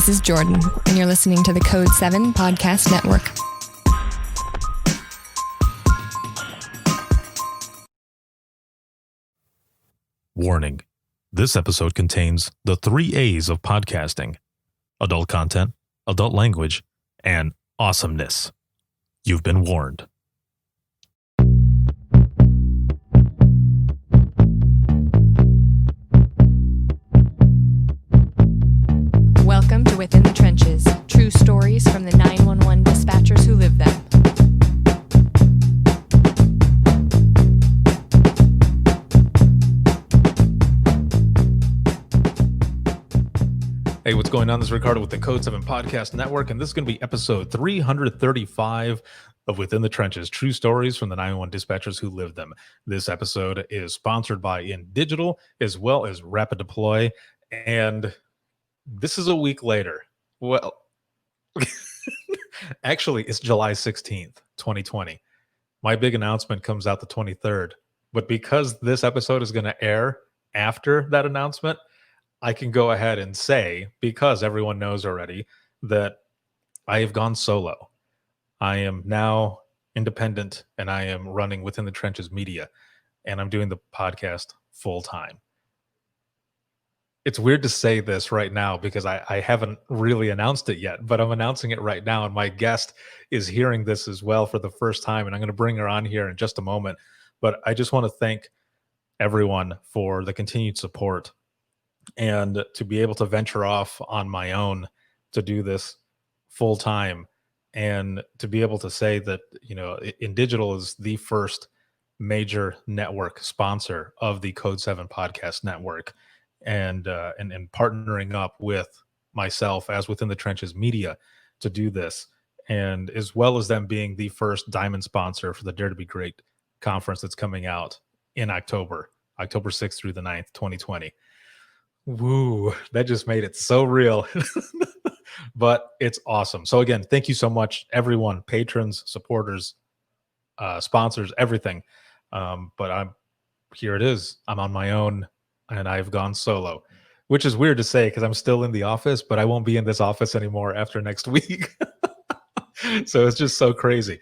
this is Jordan, and you're listening to the Code 7 Podcast Network. Warning. This episode contains the 3 A's of podcasting: adult content, adult language, and awesomeness. You've been warned. Welcome to Within the Trenches, true stories from the 911 dispatchers who live them. Hey, what's going on? This is Ricardo with the Code 7 Podcast Network, and this is going to be episode 335 of Within the Trenches, true stories from the 911 dispatchers who live them. This episode is sponsored by IXII as well as Rapid Deploy, and this is a week later. Well, actually, it's July 16th, 2020. My big announcement comes out the 23rd, but because this episode is going to air after that announcement, I can go ahead and say, because everyone knows already, that I have gone solo. I am now independent, and I am running Within the Trenches Media, and I'm doing the podcast full time. It's weird to say this right now because I haven't really announced it yet, but I'm announcing it right now, and my guest is hearing this as well for the first time, and I'm going to bring her on here in just a moment. But I just want to thank everyone for the continued support, and to be able to venture off on my own to do this full time, and to be able to say that, you know, IXII is the first major network sponsor of the Code 7 Podcast Network, and partnering up with myself as Within the Trenches Media to do this, and as well as them being the first diamond sponsor for the Dare to Be Great conference that's coming out in October 6th through the 9th, 2020. Woo, that just made it so real. But it's awesome. So again, thank you so much, everyone, patrons, supporters, sponsors, everything. But here it is. I'm on my own, and I've gone solo, which is weird to say because I'm still in the office, but I won't be in this office anymore after next week. So it's just so crazy.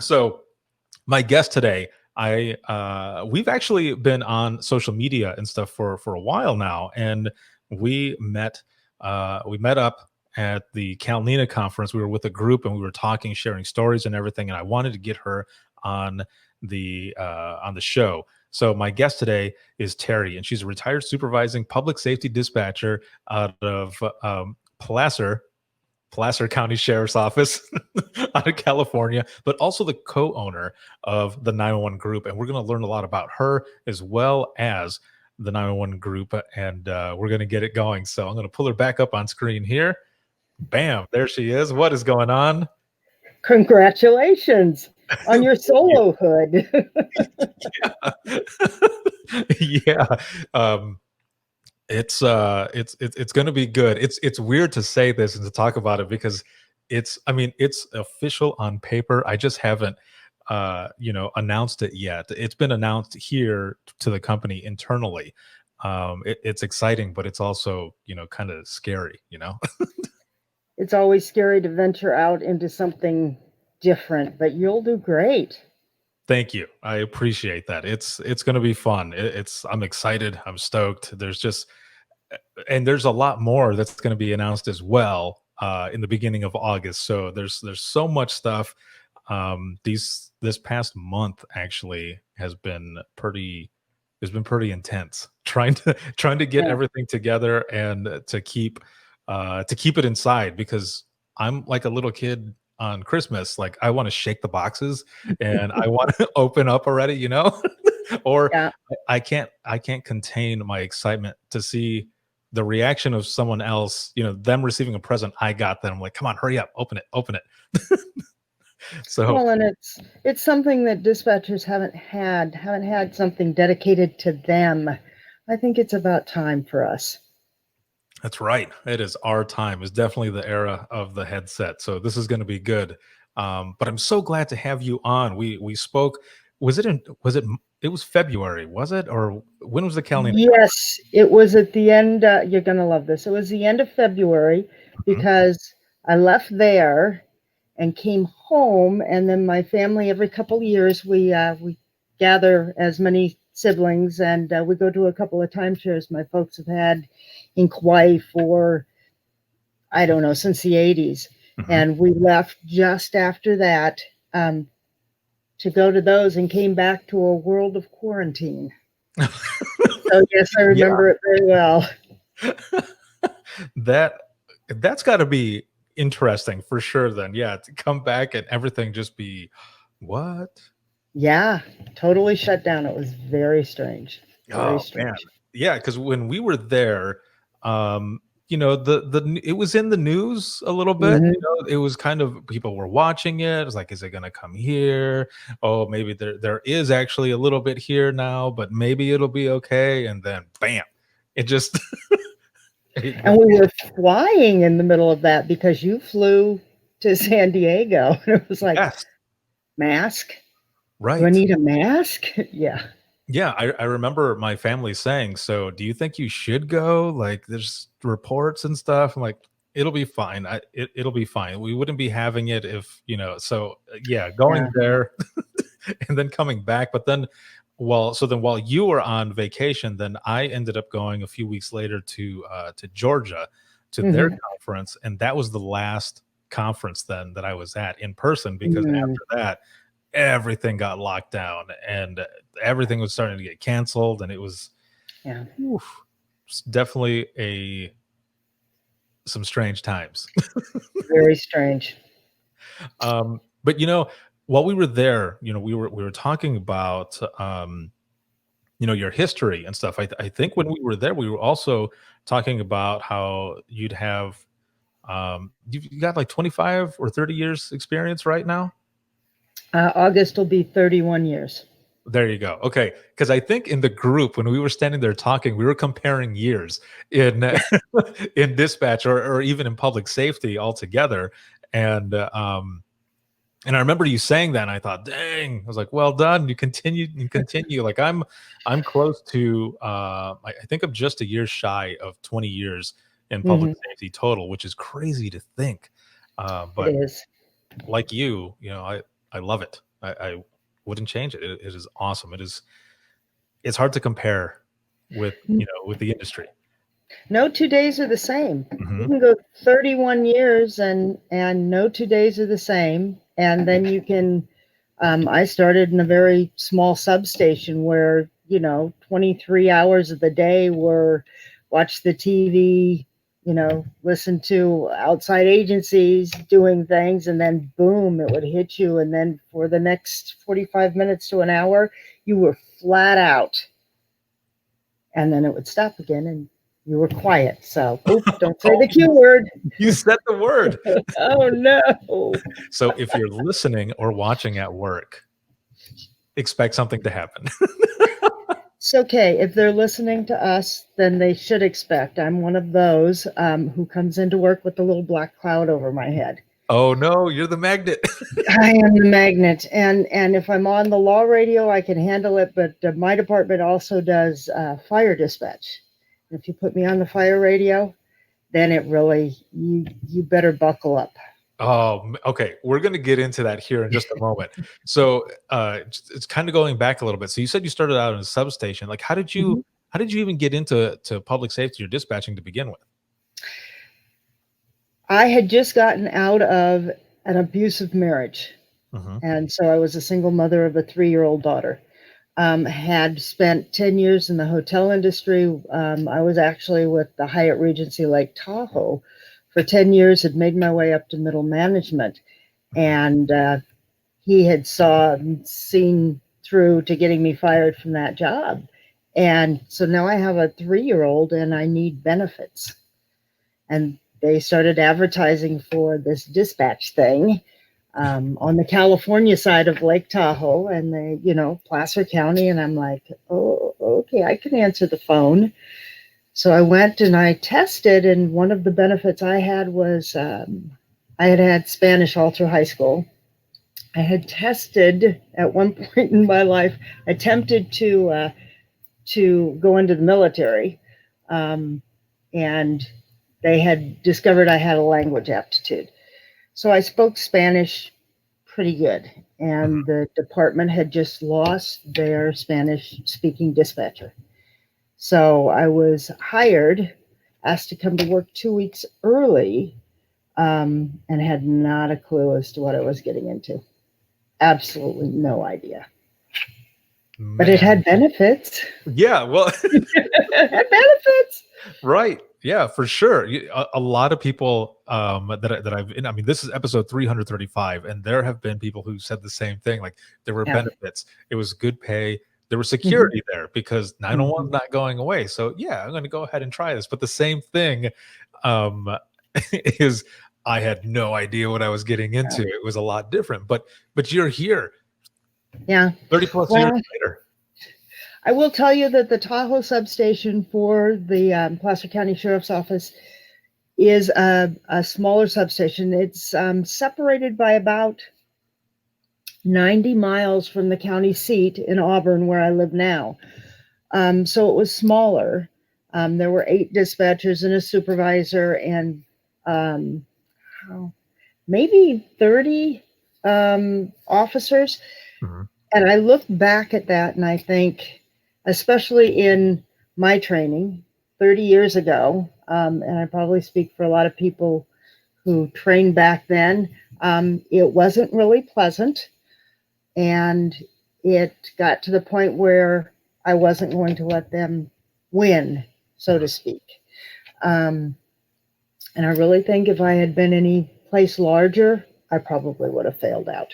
So my guest today, we've actually been on social media and stuff for a while now, and we met up at the Calnina conference. We were with a group, and we were talking, sharing stories and everything, and I wanted to get her on the show. So my guest today is Terri, and she's a retired supervising public safety dispatcher out of Placer County Sheriff's Office out of California, but also the co-owner of the 911 Group. And we're going to learn a lot about her as well as the 911 Group, and we're going to get it going. So I'm going to pull her back up on screen here. Bam, there she is. What is going on? Congratulations on your solohood. Yeah. It's going to be good. It's weird to say this and to talk about it because it's official on paper. I just haven't announced it yet. It's been announced here to the company internally. It's exciting, but it's also, kind of scary, It's always scary to venture out into something different, but you'll do great. Thank you. I appreciate that. It's going to be fun. I'm excited. I'm stoked. There's a lot more that's going to be announced as well in the beginning of August. So there's so much stuff. This past month actually has been pretty intense trying to get everything together and to keep it inside, because I'm like a little kid on Christmas. Like, I want to shake the boxes and I want to open up already, or yeah. I can't contain my excitement to see the reaction of someone else, them receiving a present I got them. I'm like, come on, hurry up, open it. So, well, and it's something that dispatchers haven't had something dedicated to them. I think it's about time for us. That's right. It is our time. It's definitely the era of the headset. So this is going to be good. But I'm so glad to have you on. We spoke. Was it it was February, was it? Or when was the calendar? Yes, it was at the end. You're going to love this. It was the end of February because I left there and came home, and then my family, every couple of years, we gather as many siblings, and we go to a couple of timeshares my folks have had in Kauai for, I don't know, since the 80s. And we left just after that to go to those and came back to a world of quarantine. So yes, I remember it very well. That's got to be interesting for sure then. Yeah, to come back and everything just be what? Yeah, totally shut down. It was very strange. Very Oh strange. man. Yeah, because when we were there, it was in the news a little bit. It was kind of, people were watching it. It was like, is it gonna come here? Oh, maybe there is actually a little bit here now, but maybe it'll be okay. And then bam, it just And we were flying in the middle of that because you flew to San Diego. And it was like, yes, mask? right. Do I need a mask? Yeah. Yeah, I remember my family saying, so do you think you should go? Like, there's reports and stuff. I'm like, it'll be fine. It'll be fine. We wouldn't be having it if, so yeah, going there and then coming back. But then, while you were on vacation, then I ended up going a few weeks later to Georgia to their conference. And that was the last conference then that I was at in person, because after that, everything got locked down and everything was starting to get canceled, and it was definitely some strange times. Very strange. But while we were there, we were talking about your history and stuff. I think when we were there, we were also talking about how you'd have you've got like 25 or 30 years experience right now. August will be 31 years. There you go. Okay, because I think in the group when we were standing there talking, we were comparing years in in dispatch or even in public safety altogether, and I remember you saying that, and I thought, dang, I was like, well done. You continue. Like I'm close to I think I'm just a year shy of 20 years in public safety total, which is crazy to think. But it is. Like I love it. I wouldn't change it. It is awesome. It's hard to compare with with the industry. No 2 days are the same. You can go 31 years and no 2 days are the same. And then you can, I started in a very small substation where, 23 hours of the day were watch the TV, listen to outside agencies doing things, and then boom, it would hit you. And then for the next 45 minutes to an hour, you were flat out. And then it would stop again and you were quiet. So don't say the Q word. You said the word. Oh no. So if you're listening or watching at work, expect something to happen. It's okay. If they're listening to us, then they should expect. I'm one of those who comes into work with a little black cloud over my head. Oh no, you're the magnet. I am the magnet. And if I'm on the law radio, I can handle it. But my department also does fire dispatch. And if you put me on the fire radio, then it really, you better buckle up. Oh, okay. We're going to get into that here in just a moment. So it's kind of going back a little bit. So you said you started out in a substation. Like, how did you even get into public safety or dispatching to begin with? I had just gotten out of an abusive marriage. And so I was a single mother of a 3-year-old daughter. Had spent 10 years in the hotel industry. I was actually with the Hyatt Regency Lake Tahoe for 10 years, had made my way up to middle management. And he had seen through to getting me fired from that job. And so now I have a 3-year-old and I need benefits. And they started advertising for this dispatch thing on the California side of Lake Tahoe and Placer County. And I'm like, oh, okay, I can answer the phone. So I went and I tested, and one of the benefits I had was I had Spanish all through high school. I had tested at one point in my life, attempted to go into the military, and they had discovered I had a language aptitude. So I spoke Spanish pretty good, and the department had just lost their Spanish-speaking dispatcher. So I was hired, asked to come to work 2 weeks early, and had not a clue as to what I was getting into. Absolutely no idea. Man. But it had benefits. Yeah, well, It had benefits. Right. Yeah, for sure. A lot of people that I've, I mean, this is episode 335, and there have been people who said the same thing. Like, there were benefits. It was good pay. There was security there because 911 is not going away. So yeah, I'm going to go ahead and try this. But the same thing is, I had no idea what I was getting into. It was a lot different. But you're here. Yeah. 30 plus years later. I will tell you that the Tahoe substation for the Placer County Sheriff's Office is a smaller substation. It's separated by about 90 miles from the county seat in Auburn, where I live now. So it was smaller. There were 8 dispatchers and a supervisor, and maybe 30 officers. And I look back at that and I think, especially in my training 30 years ago, and I probably speak for a lot of people who trained back then, it wasn't really pleasant. And it got to the point where I wasn't going to let them win, so to speak. And I really think if I had been any place larger, I probably would have failed out.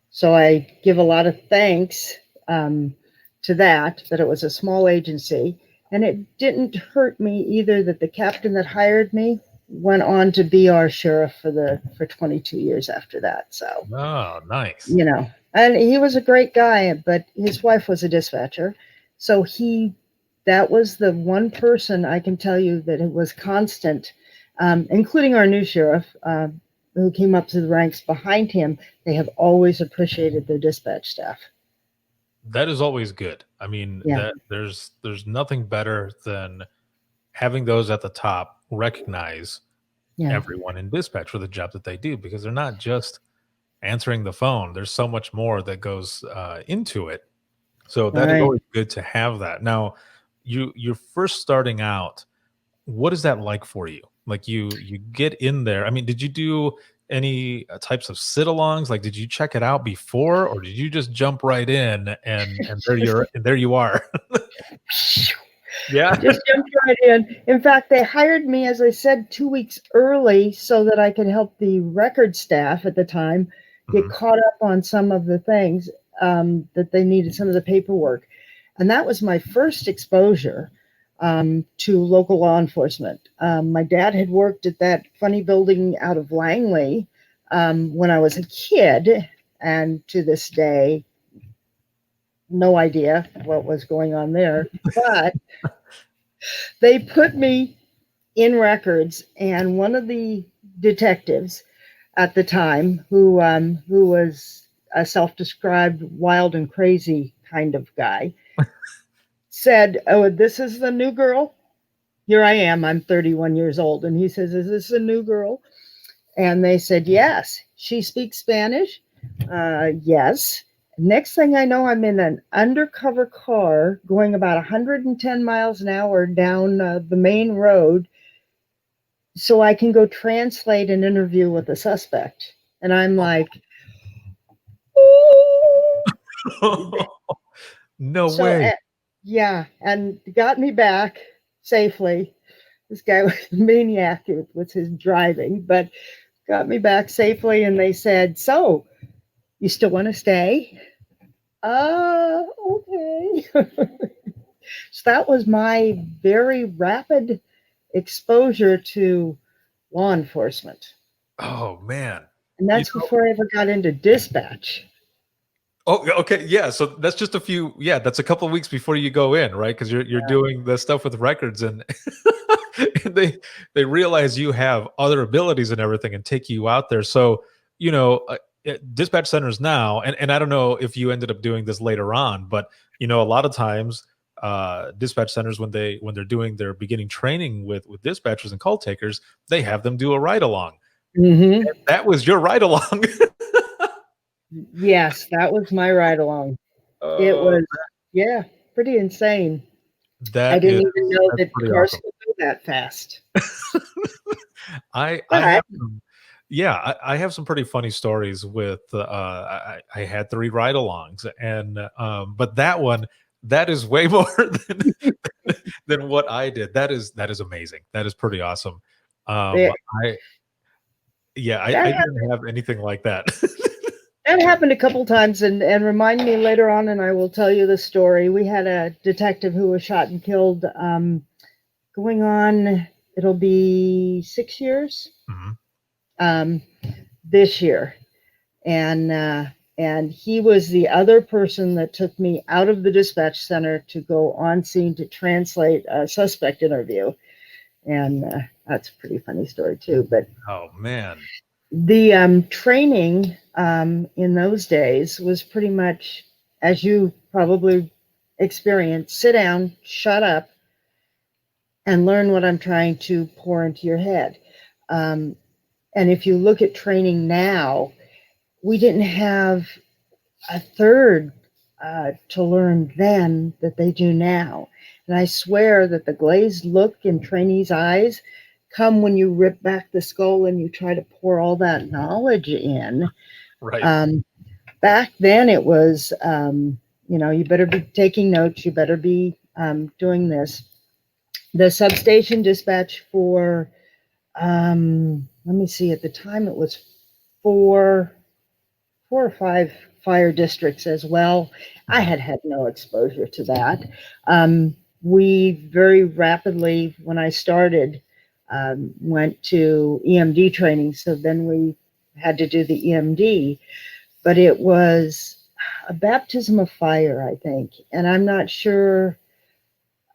So I give a lot of thanks to that it was a small agency. And it didn't hurt me either that the captain that hired me went on to be our sheriff for 22 years after that. So, oh, nice. You know, and he was a great guy, but his wife was a dispatcher. So that was the one person I can tell you that it was constant, including our new sheriff, who came up to the ranks behind him. They have always appreciated their dispatch staff. That is always good. I mean, there's nothing better than having those at the top recognize everyone in dispatch for the job that they do, because they're not just answering the phone. There's so much more that goes into it. So that is always good to have that. Now, you're first starting out. What is that like for you? Like you get in there. I mean, did you do any types of sit-alongs? Like, did you check it out before, or did you just jump right in and there you are? Yeah, just jumped right in. In fact, they hired me, as I said, 2 weeks early so that I could help the record staff at the time get caught up on some of the things that they needed, some of the paperwork. And that was my first exposure to local law enforcement. My dad had worked at that funny building out of Langley when I was a kid, and to this day, no idea what was going on there. But they put me in records, and one of the detectives at the time, who was a self-described wild and crazy kind of guy, said, "Oh, this is the new girl." Here I am, I'm 31 years old. And he says, "Is this a new girl?" And they said, "Yes." "She speaks Spanish?" Yes. Next thing I know, I'm in an undercover car going about 110 miles an hour down the main road so I can go translate an interview with a suspect. And I'm like, oh. No way. Yeah, and got me back safely. This guy was a maniac with his driving, but got me back safely. And they said, "So, you still want to stay?" Okay. So that was my very rapid exposure to law enforcement. Oh, man. And that's before I ever got into dispatch. Oh, okay. Yeah. So that's just that's a couple of weeks before you go in, right? Because you're doing the stuff with records, and they realize you have other abilities and everything and take you out there. So, dispatch centers now, and I don't know if you ended up doing this later on, but a lot of times dispatch centers, when they're doing their beginning training with dispatchers and call takers, they have them do a ride along. Mm-hmm. That was your ride along. Yes, that was my ride along. It was, yeah, pretty insane. I didn't even know that pretty cars awesome. could go that fast. I But have I have some pretty funny stories with I had 3 ride-alongs, and but that is way more than what I did. That is amazing. That is pretty awesome. there, I yeah, that I happened, didn't have anything like that. that happened a couple times, and remind me later on, and I will tell you the story. We had a detective who was shot and killed. Going on, it'll be 6 years. Mhm. This year, and he was the other person that took me out of the dispatch center to go on scene to translate a suspect interview, and that's a pretty funny story too. But Oh, man. the training in those days was pretty much, as you probably experienced: sit down, shut up, and learn what I'm trying to pour into your head. Um, and if you look at training now, we didn't have a third to learn then that they do now. And I swear that the glazed look in trainees' eyes come when you rip back the skull and you try to pour all that knowledge in. Right. Back then it was, you better be taking notes, you better be doing this. The substation dispatch for, let me see, at the time it was four or five fire districts as well. I had no exposure to that. We very rapidly, when I started, went to EMD training. So then we had to do the EMD, but it was a baptism of fire, I think. And I'm not sure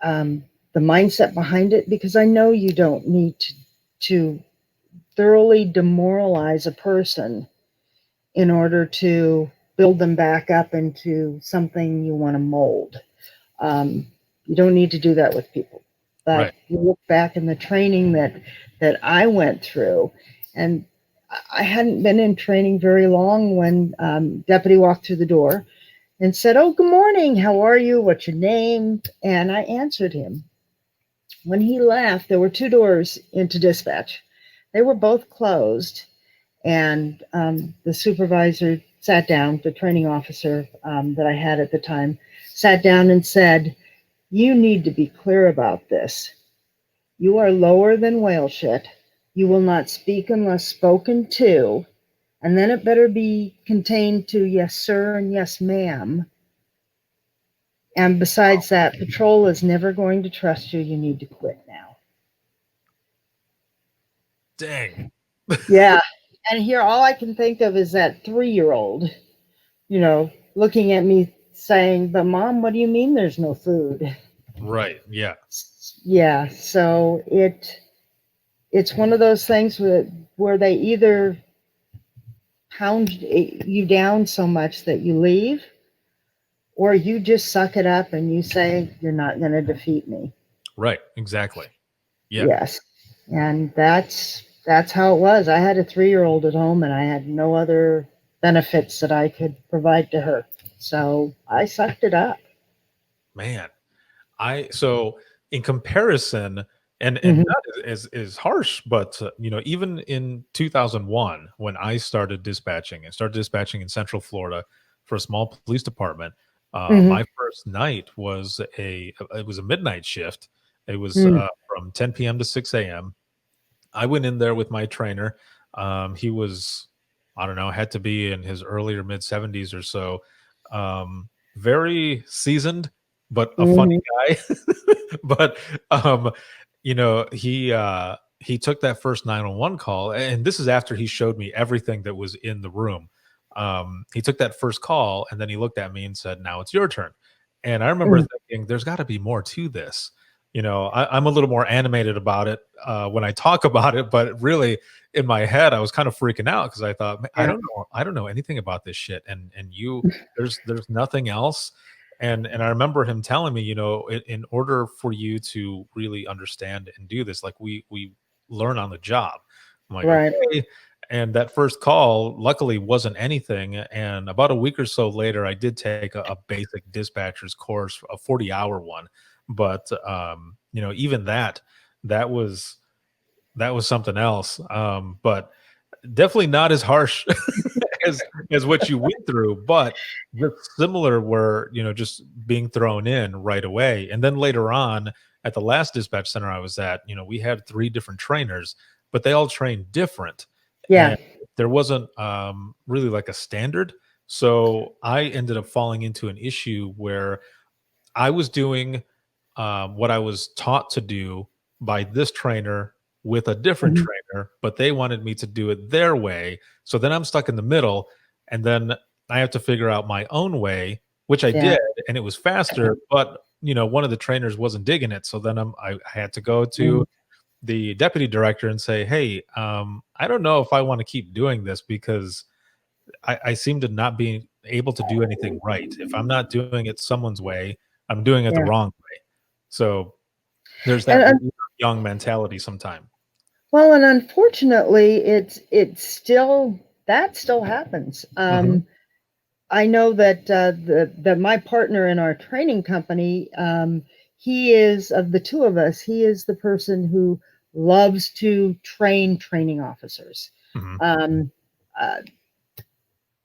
the mindset behind it, because I know you don't need to thoroughly demoralize a person in order to build them back up into something you want to mold. You don't need to do that with people. But Right. you look back in the training that I went through, and I hadn't been in training very long when deputy walked through the door and said, "Oh, good morning. How are you? What's your name?" And I answered him. When he left, there were 2 doors into dispatch. They were both closed, and the supervisor sat down, the training officer that I had at the time, sat down and said, "You need to be clear about this. You are lower than whale shit. You will not speak unless spoken to, and then it better be contained to yes, sir, and yes, ma'am. And besides that, patrol is never going to trust you. You need to quit now." Dang. Yeah. And here, all I can think of is that 3-year-old, looking at me saying, "But mom, what do you mean there's no food?" Right. Yeah. Yeah. So it's one of those things where they either pound you down so much that you leave, or you just suck it up and you say, "You're not going to defeat me." Right. Exactly. Yeah. Yes. And that's how it was. I had a 3-year-old at home, and I had no other benefits that I could provide to her. So I sucked it up. Man. So in comparison, and Mhm. not as harsh, but even in 2001, when I started dispatching in Central Florida for a small police department, Mhm. my first night was it was a midnight shift. It was Mhm. from 10 p.m. to 6 a.m. I went in there with my trainer. He was, I don't know, had to be in his early or mid 70s or so. Very seasoned, but a funny Mhm. guy. But he took that first 911 call, and this is after he showed me everything that was in the room. He took that first call, and then he looked at me and said, "Now it's your turn." And I remember Mhm. thinking, there's got to be more to this. I'm a little more animated about it when I talk about it, but really in my head, I was kind of freaking out because I thought, I Yeah. don't know anything about this shit. And there's nothing else. And I remember him telling me, in order for you to really understand and do this, like we learn on the job. I'm like, Right. okay. And that first call, luckily, wasn't anything. And about a week or so later, I did take a basic dispatcher's course, a 40-hour one. But even that was something else. But definitely not as harsh as what you went through, but just similar where, just being thrown in right away. And then later on at the last dispatch center I was at, we had 3 different trainers, but they all trained different. Yeah. And there wasn't really like a standard. So I ended up falling into an issue where I was doing what I was taught to do by this trainer with a different Mhm. trainer, but they wanted me to do it their way. So then I'm stuck in the middle, and then I have to figure out my own way, which I Yeah. did, and it was faster. But one of the trainers wasn't digging it, so then I had to go Mm. to the deputy director and say, "Hey, I don't know if I want to keep doing this because I seem to not be able to do anything right. If I'm not doing it someone's way, I'm doing it the Yeah. wrong way." So there's that And young mentality sometime. well, and unfortunately, it's still that still happens. Mhm. I know that that my partner in our training company, he is of the two of us, he is the person who loves to train training officers. Mhm. Um, uh,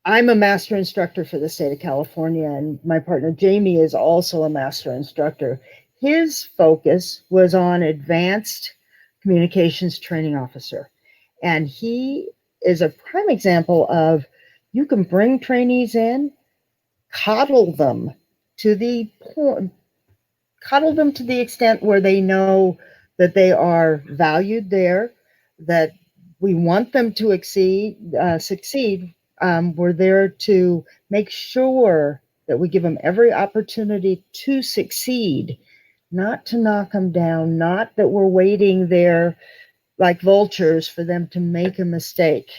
I'm a master instructor for the state of California, and my partner Jamie is also a master instructor. His focus was on advanced communications training officer. And he is a prime example of you can bring trainees in, coddle them to the point, coddle them to the extent where they know that they are valued there, that we want them to succeed. We're there to make sure that we give them every opportunity to succeed, not to knock them down, not that we're waiting there like vultures for them to make a mistake.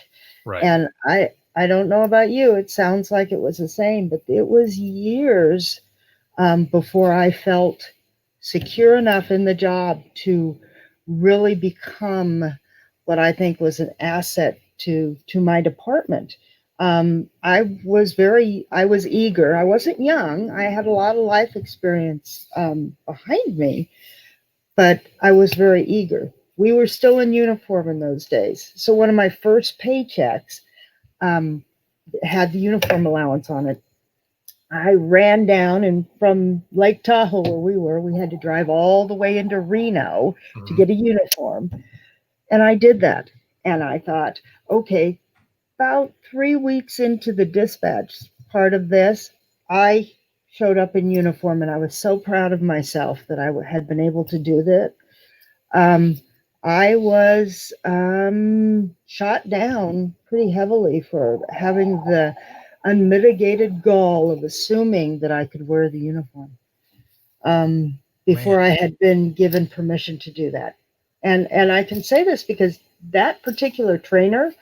Right. And I don't know about you. It sounds like it was the same, but it was years before I felt secure enough in the job to really become what I think was an asset to my department. I was eager. I wasn't young. I had a lot of life experience behind me, but I was very eager. We were still in uniform in those days. So one of my first paychecks um, had the uniform allowance on it. I ran down, and from Lake Tahoe, where we had to drive all the way into Reno to Mhm. get a uniform. And I did that. And I thought, okay, about 3 weeks into the dispatch part of this, I showed up in uniform, and I was so proud of myself that I had been able to do that. Um, I was shot down pretty heavily for having the unmitigated gall of assuming that I could wear the uniform Man, before I had been given permission to do that. And I can say this because that particular trainer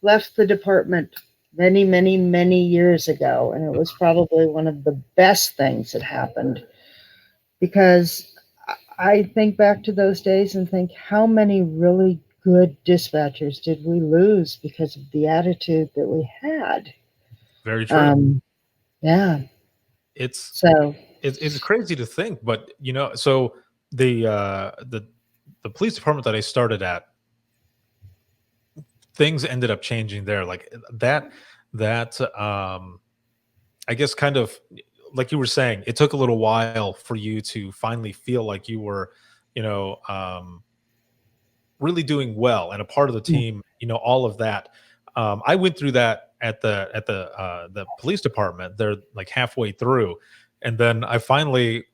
left the department many, many, many years ago, and it was probably one of the best things that happened because I think back to those days and think how many really good dispatchers did we lose because of the attitude that we had? very true. Um, yeah. It's So, it's crazy to think, but so the the police department that I started at, things ended up changing there. Like that I guess kind of like you were saying, it took a little while for you to finally feel like you were, you know, um really doing well and a part of the yeah, team, all of that. I went through that at the police department. They're like halfway through, and then I finally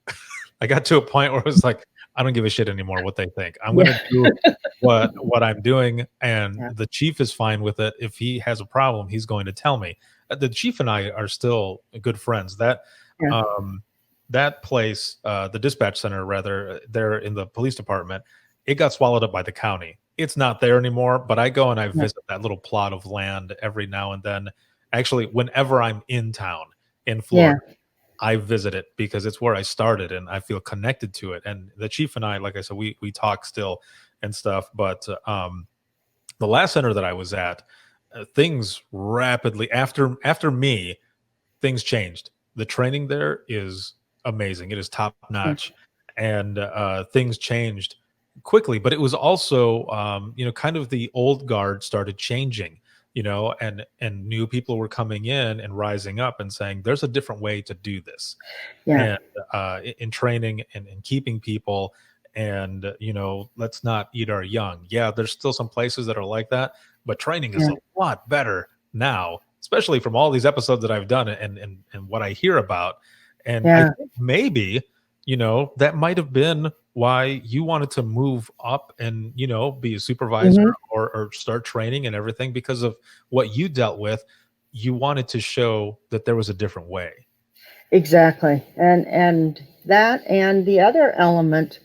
I got to a point where it was like, I don't give a shit anymore what they think. I'm yeah, gonna do what I'm doing, and yeah, the chief is fine with it. If he has a problem, he's going to tell me. The chief and I are still good friends. yeah, Um, that place, the dispatch center, rather, there in the police department, it got swallowed up by the county. It's not there anymore, but I go and I Yeah. visit that little plot of land every now and then. Actually, whenever I'm in town in Yeah. Florida, I visit it because it's where I started and I feel connected to it. And the chief and I, like I said, we talk still and stuff. But the last center that I was at, things rapidly after me, things changed. The training there is amazing. It is top Yeah. notch, and things changed quickly. But it was also, kind of the old guard started changing, and new people were coming in and rising up and saying, "There's a different way to do this." Yeah. And in training and in keeping people, and let's not eat our young. Yeah, there's still some places that are like that, but training is Yeah. a lot better now, especially from all these episodes that I've done and what I hear about. And I Yeah. think maybe that might have been why you wanted to move up and be a supervisor, Mhm. or start training and everything, because of what you dealt with. You wanted to show that there was a different way. Exactly. And that, and the other element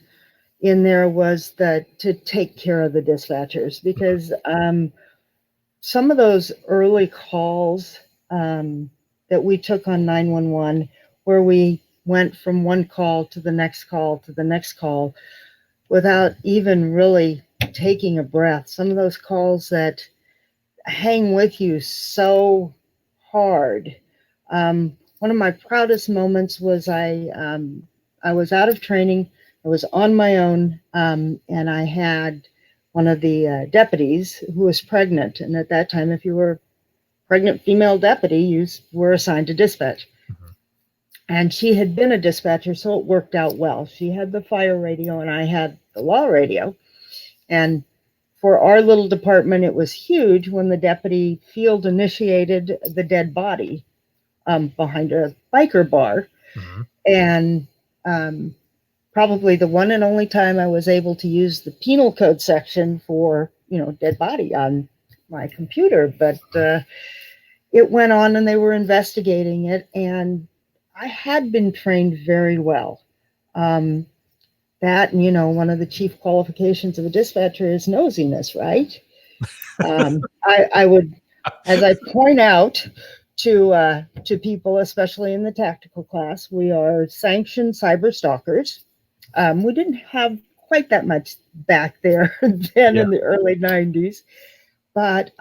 in there was that to take care of the dispatchers, because some of those early calls that we took on 911, where we went from one call to the next call to the next call without even really taking a breath, some of those calls that hang with you so hard. One of my proudest moments was I was out of training. I was on my own, and I had one of the deputies who was pregnant. And at that time, if you were a pregnant female deputy, you were assigned to dispatch. Mhm. And she had been a dispatcher, so it worked out well. She had the fire radio, and I had the law radio. And for our little department, it was huge when the deputy field initiated the dead body behind a biker bar. Mhm. And probably the one and only time I was able to use the penal code section for, dead body on my computer. But it went on and they were investigating it. And I had been trained very well. That, and one of the chief qualifications of a dispatcher is nosiness, right? I would, as I point out to people, especially in the tactical class, we are sanctioned cyber stalkers. We didn't have quite that much back there then Yeah. in the early 90s, but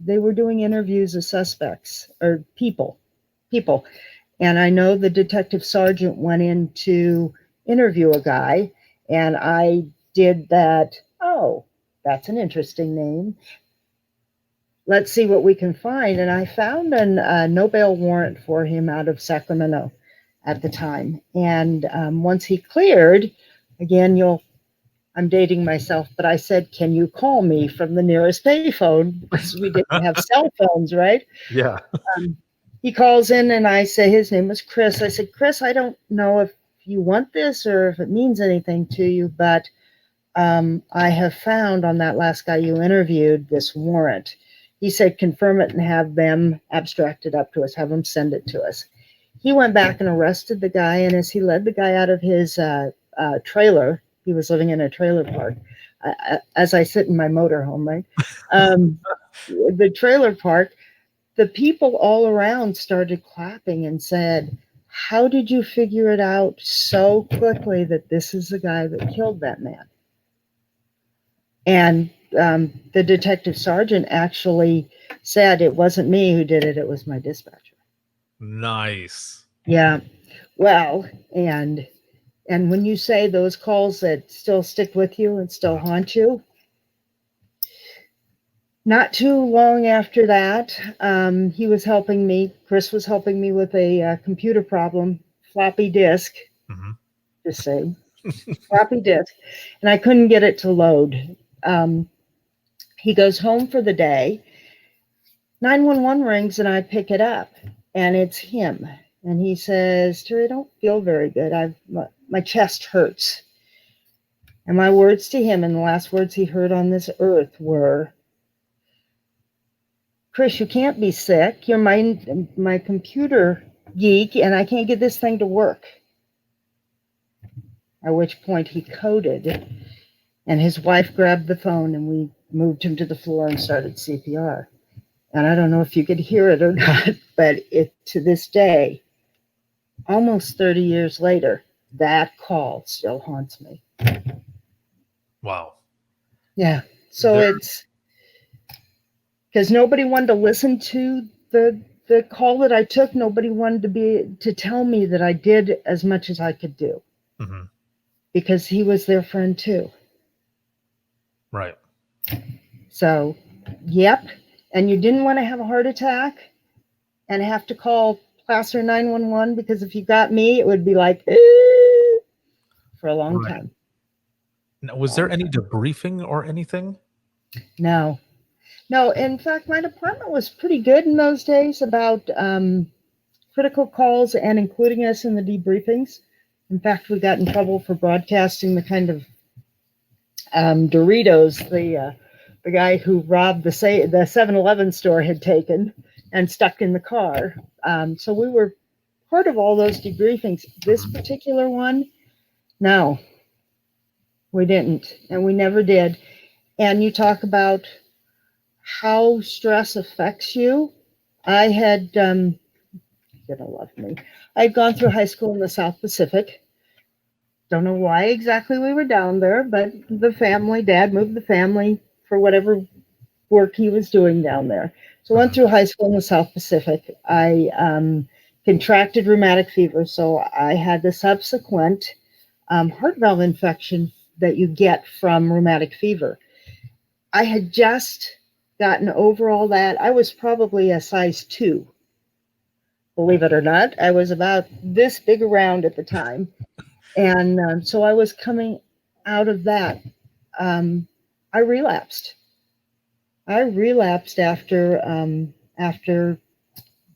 they were doing interviews of suspects or people. And I know the detective sergeant went in to interview a guy, and I did that. Oh, that's an interesting name. Let's see what we can find. And I found a no bail warrant for him out of Sacramento at the time. And once he cleared, again, I'm dating myself, but I said, "Can you call me from the nearest payphone?" Because we didn't have cell phones, right? Yeah. He calls in and I say, his name was Chris. I said, "Chris, I don't know if you want this or if it means anything to you, but I have found on that last guy you interviewed this warrant." He said, "Confirm it and have them abstract it up to us, have them send it to us." He went back and arrested the guy, and as he led the guy out of his trailer, he was living in a trailer park, as I sit in my motorhome, right? The trailer park, the people all around started clapping and said, "How did you figure it out so quickly that this is the guy that killed that man?" And the detective sergeant actually said, "It wasn't me who did it was my dispatcher." Nice. Yeah. Well, and when you say those calls that still stick with you and still haunt you, not too long after that, he was helping me. Chris was helping me with a computer problem, floppy disk, Mhm. just say floppy disk, and I couldn't get it to load. He goes home for the day. 911 rings and I pick it up, and it's him. And he says, "Terri, I don't feel very good. My chest hurts." And my words to him, and the last words he heard on this earth were, "Chris, you can't be sick. You're my computer geek, and I can't get this thing to work." at which point he coded, and his wife grabbed the phone, and we moved him to the floor and started CPR. And I don't know if you could hear it or not, but it, to this day, almost 30 years later, that call still haunts me. Wow. Yeah. So it's because nobody wanted to listen to the call that I took. Nobody wanted to tell me that I did as much as I could do, because he was their friend too. Right. So, yep. And you didn't want to have a heart attack and have to call Placer 911, because if you got me, it would be like for a long time. Now, was there any debriefing or anything? No. In fact, my department was pretty good in those days about critical calls and including us in the debriefings. In fact, we got in trouble for broadcasting the kind of Doritos the guy who robbed the 7-Eleven store had taken and stuck in the car. So we were part of all those debriefings. This particular one, no, we didn't, and we never did. And you talk about how stress affects you. I had, you're gonna love me. I'd gone through high school in the South Pacific. Don't know why exactly we were down there, but Dad moved the family for whatever work he was doing down there. So I went through high school in the South Pacific. I contracted rheumatic fever, so I had the subsequent heart valve infection that you get from rheumatic fever. I had just gotten over all that. I was probably a size 2. Believe it or not, I was about this big around at the time. And so I was coming out of that. I relapsed. After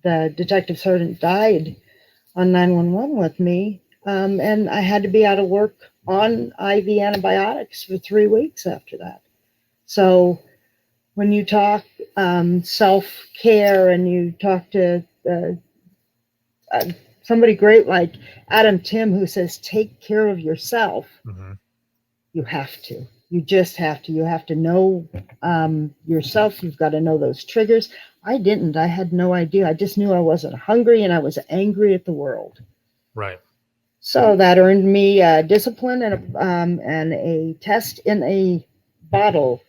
the detective sergeant died on 911 with me, and I had to be out of work on IV antibiotics for 3 weeks after that. So when you talk self-care and you talk to somebody great like Adam Tim, who says, take care of yourself, you have to. You just have to. You have to know yourself. You've got to know those triggers. I didn't. I had no idea. I just knew I wasn't hungry and I was angry at the world. Right. So that earned me discipline and a test in a bottle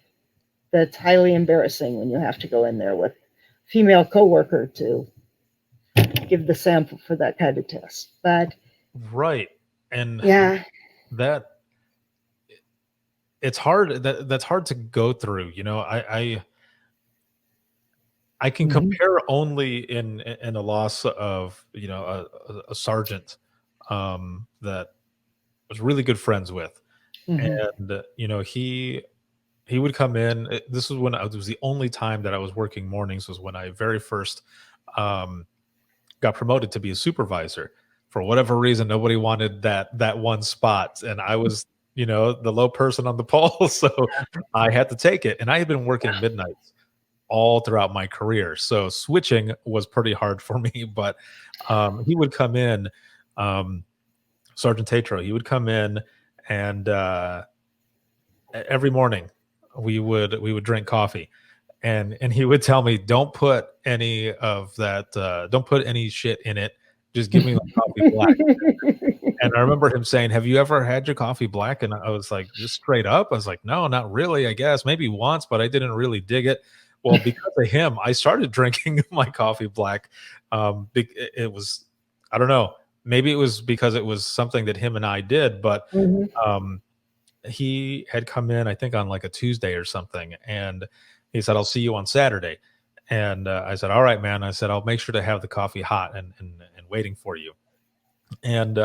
that's highly embarrassing when you have to go in there with a female coworker to give the sample for that kind of test. But right. And yeah, that it's hard. That's hard to go through. You know, I can compare only in a loss of, you know, a sergeant that was really good friends with, and you know, he would come in. This was when it was the only time that I was working mornings, was when I very first got promoted to be a supervisor. For whatever reason, nobody wanted that one spot, and I was, you know, the low person on the pole, so I had to take it. And I had been working midnights all throughout my career, so switching was pretty hard for me. But he would come in, Sergeant Tatro. He would come in, and every morning we would drink coffee, and he would tell me, don't put any of that, don't put any shit in it, just give me my coffee black. And I remember him saying, have you ever had your coffee black? And I was like, just straight up, I was like, no, not really. I guess maybe once, but I didn't really dig it. Well, because of him, I started drinking my coffee black. It was, I don't know, maybe it was because it was something that him and I did, but he had come in, I think on like a Tuesday or something, and he said, I'll see you on Saturday. And I said, all right, man. I said, I'll make sure to have the coffee hot and waiting for you. And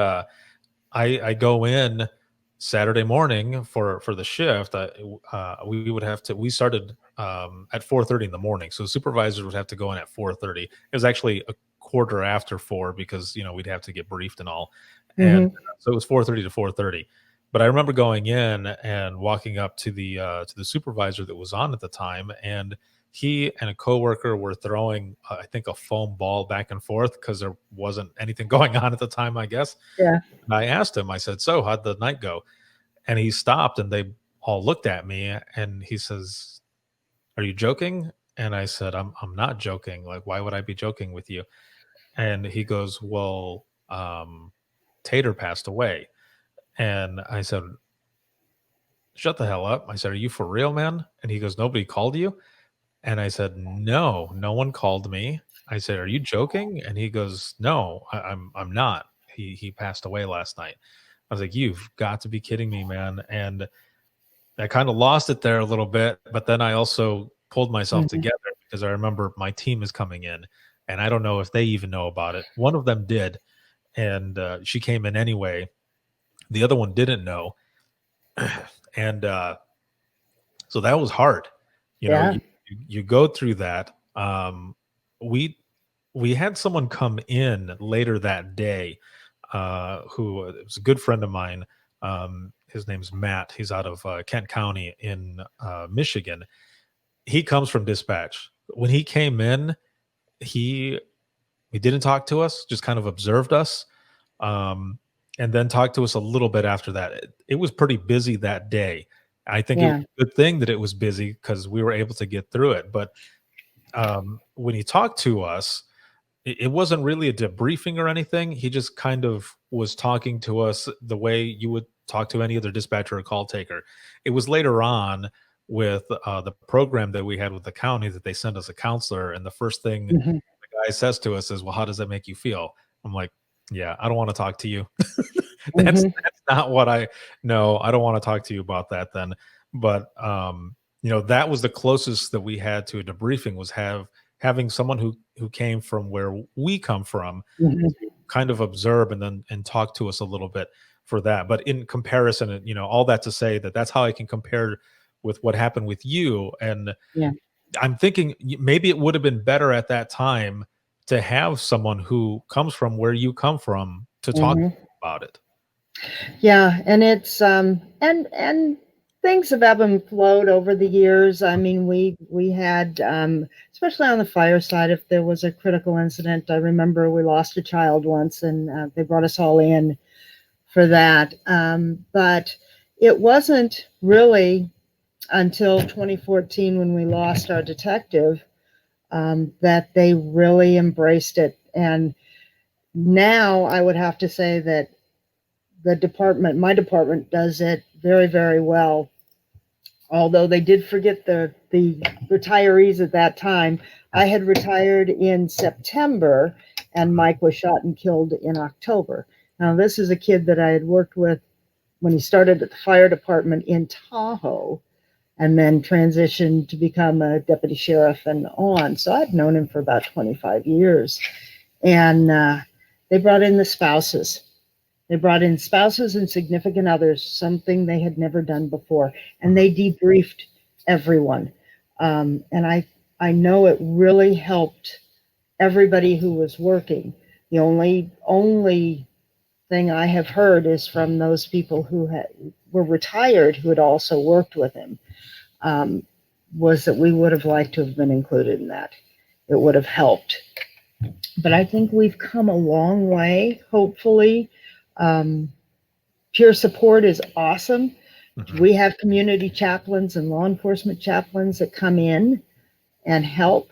I go in Saturday morning for the shift. We started at 4:30 in the morning. So supervisors would have to go in at 4:30. It was actually a quarter after 4 because, you know, we'd have to get briefed and all. And so it was 4:30 to 4:30. But I remember going in and walking up to the supervisor that was on at the time, and he and a coworker were throwing, I think, a foam ball back and forth because there wasn't anything going on at the time, I guess. Yeah. And I asked him, I said, "So how'd the night go?" And he stopped and they all looked at me and he says, "Are you joking?" And I said, I'm not joking. Like, why would I be joking with you?" And he goes, "Well, Tater passed away." And I said, "Shut the hell up." I said, "Are you for real, man?" And he goes, "Nobody called you?" And I said, "No, no one called me." I said, "Are you joking?" And he goes, "No, I'm not. He passed away last night." I was like, "You've got to be kidding me, man." And I kind of lost it there a little bit, but then I also pulled myself Mhm. together because I remember my team is coming in, and I don't know if they even know about it. One of them did, and she came in anyway. The other one didn't know, and so that was hard. You know, Yeah. you go through that. We we had someone come in later that day, who was a good friend of mine. His name's Matt. He's out of Kent County in Michigan. He comes from dispatch. When he came in, he he didn't talk to us, just kind of observed us, um, and then talked to us a little bit after that. It was pretty busy that day. I think it was Yeah. a good thing that it was busy because we were able to get through it. But when he talked to us, it wasn't really a debriefing or anything. He just kind of was talking to us the way you would talk to any other dispatcher or call taker. It was later on with the program that we had with the county that they sent us a counselor, and the first thing Mhm. the guy says to us is, "Well, how does that make you feel?" I'm like, "Yeah, I don't want to talk to you." Mhm. That's not what I know. I don't want to talk to you about that then. But that was the closest that we had to a debriefing, was having someone who came from where we come from Mhm. kind of observe and talk to us a little bit for that. But in comparison, and all that to say that that's how I can compare with what happened with you. And Yeah. I'm thinking maybe it would have been better at that time to have someone who comes from where you come from to talk Mhm. about it. Yeah, and it's and things have ebbed and flowed over the years. I mean, we had especially on the fire side, if there was a critical incident. I remember we lost a child once, and they brought us all in for that. But it wasn't really until 2014 when we lost our detective that they really embraced it. And now I would have to say that my department does it very, very well. Although they did forget the retirees at that time. I had retired in September, and Mhm. Mike was shot and killed in October. Now, this is a kid that I had worked with when he started at the fire department in Tahoe and then transitioned to become a deputy sheriff and on. So I'd known him for about 25 years. And they brought in the spouses. They brought in spouses and significant others, something they had never done before, and Mhm. they debriefed everyone. And I know it really helped everybody who was working. The only thing I have heard is from those people who were retired who had also worked with him, um, was that we would have liked to have been included in that. It would have helped. But I think we've come a long way, hopefully. Um, Peer support is awesome. Mhm. We have community chaplains and law enforcement chaplains that come in and help,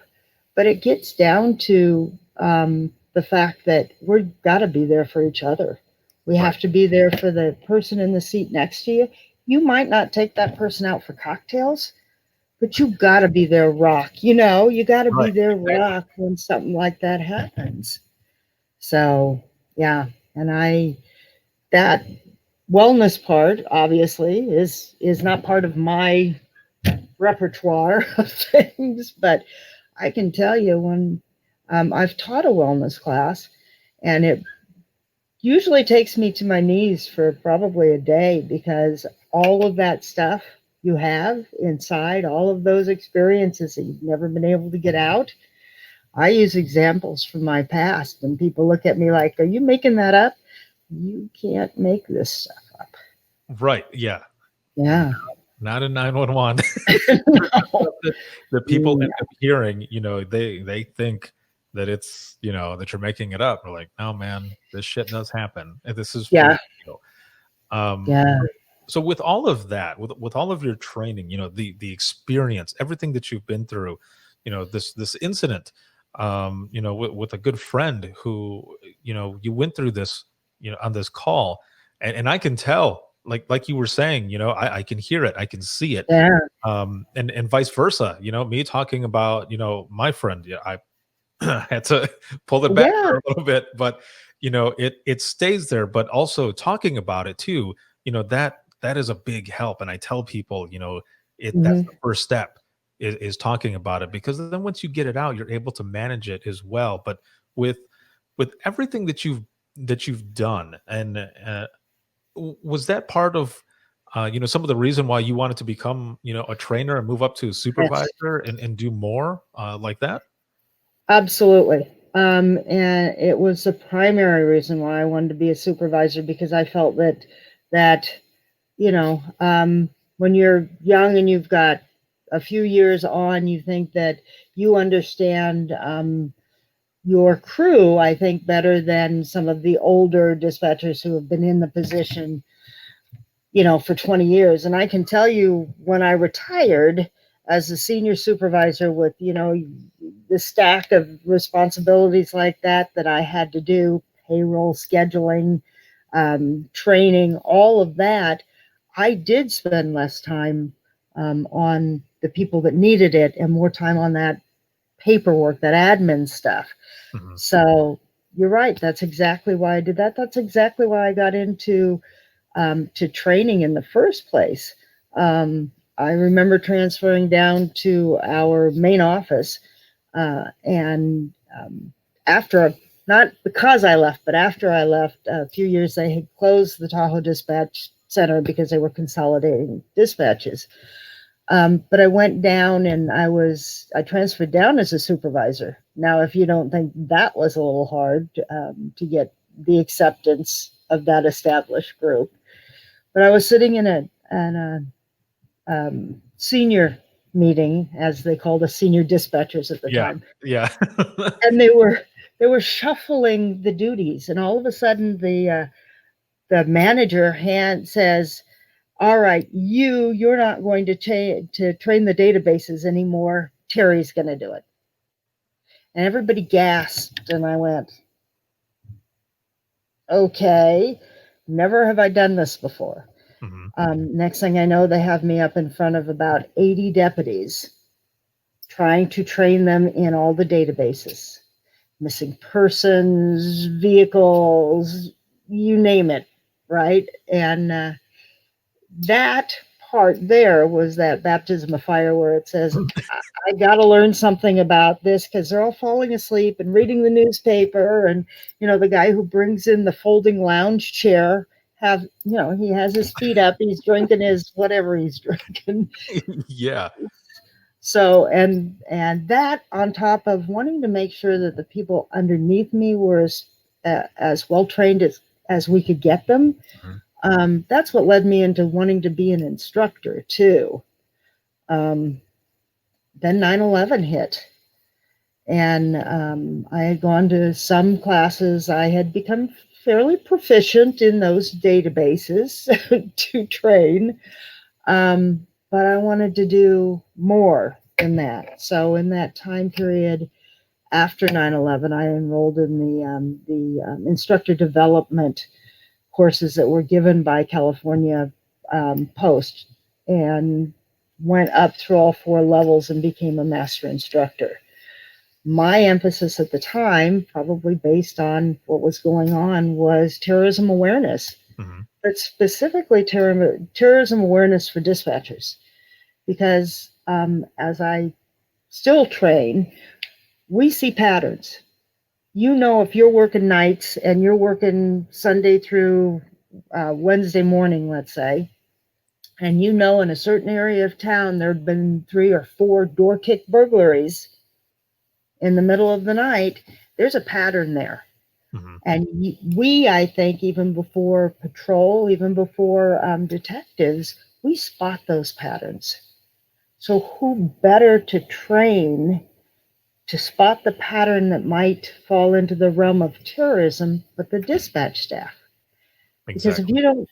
but it gets down to the fact that we've got to be there for each other. We Right. have to be there for the person in the seat next to you. You might not take that person out for cocktails, but you got to be their rock. You got to be Right. their Exactly. rock when something like that happens. So, yeah, and that wellness part obviously is not part of my repertoire of things, but I can tell you when I've taught a wellness class, and it usually takes me to my knees for probably a day because all of that stuff you have inside, all of those experiences that you've never been able to get out. I use examples from my past, and people look at me like, "Are you making that up? You can't make this stuff up." Right. Yeah. Yeah. Not in 911. No. The people No. end up hearing, they think that it's, that you're making it up. We're like, no, man, this shit does happen. And this is for Yeah. real. Um, Yeah. so with all of that, with all of your training, the experience, everything that you've been through, this incident, with a good friend who, you went through this, on this call, and I can tell, like you were saying, I can hear it, I can see it, Yeah. and vice versa, me talking about, my friend, yeah, I had to pull it back Yeah. there a little bit, but it stays there. But also talking about it too, that is a big help. And I tell people, that's Mhm. the first step is talking about it, because then once you get it out, you're able to manage it as well. But with everything that you've done, and was that part of some of the reason why you wanted to become a trainer and move up to a Yes. supervisor and do more like that? Absolutely. And it was the primary reason why I wanted to be a supervisor, because I felt that you know, when you're young and you've got a few years on, you think that you understand your crew, I think, better than some of the older dispatchers who have been in the position, for 20 years. And I can tell you, when I retired as a senior supervisor with, the stack of responsibilities like that I had to do, payroll, scheduling, training, all of that, I did spend less time on the people that needed it and more time on that paperwork, that admin stuff. Mhm. So you're right. That's exactly why I did that. That's exactly why I got into to training in the first place. I remember transferring down to our main office, and after, not because I left, but after I left, a few years, they had closed the Tahoe Dispatch Center because they were consolidating dispatches. But I went down and I transferred down as a supervisor. Now, if you don't think that was a little hard to get the acceptance of that established group, but I was sitting in a senior meeting, as they called us, senior dispatchers at the Yeah, time, yeah. and they were shuffling the duties, and all of a sudden the manager says, "All right, you're not going to train the databases anymore. Terry's going to do it." And everybody gasped, and I went, "Okay, never have I done this before." Mhm. Next thing I know, they have me up in front of about 80 deputies, trying to train them in all the databases, missing persons, vehicles, you name it, right? And that part there was that baptism of fire where it says, I got to learn something about this, because they're all falling asleep and reading the newspaper. And, the guy who brings in the folding lounge chair, he has his feet up, he's drinking his whatever he's drinking. Yeah. So, and that on top of wanting to make sure that the people underneath me were as well trained as we could get them. That's what led me into wanting to be an instructor too. Then 9/11 hit, and I had gone to some classes. I had become fairly proficient in those databases to train, but I wanted to do more than that. So in that time period after 9/11, I enrolled in the instructor development courses that were given by California Post, and went up through all 4 levels and became a master instructor. My emphasis at the time, probably based on what was going on, was terrorism awareness, Mhm. but specifically terrorism awareness for dispatchers, because as I still train, we see patterns. If you're working nights and you're working Sunday through Wednesday morning, let's say, and in a certain area of town there had been 3 or 4 door kick burglaries in the middle of the night, there's a pattern there. Mhm. And I think, even before patrol, even before detectives, we spot those patterns. So who better to train to spot the pattern that might fall into the realm of terrorism, but the dispatch staff? Because if you don't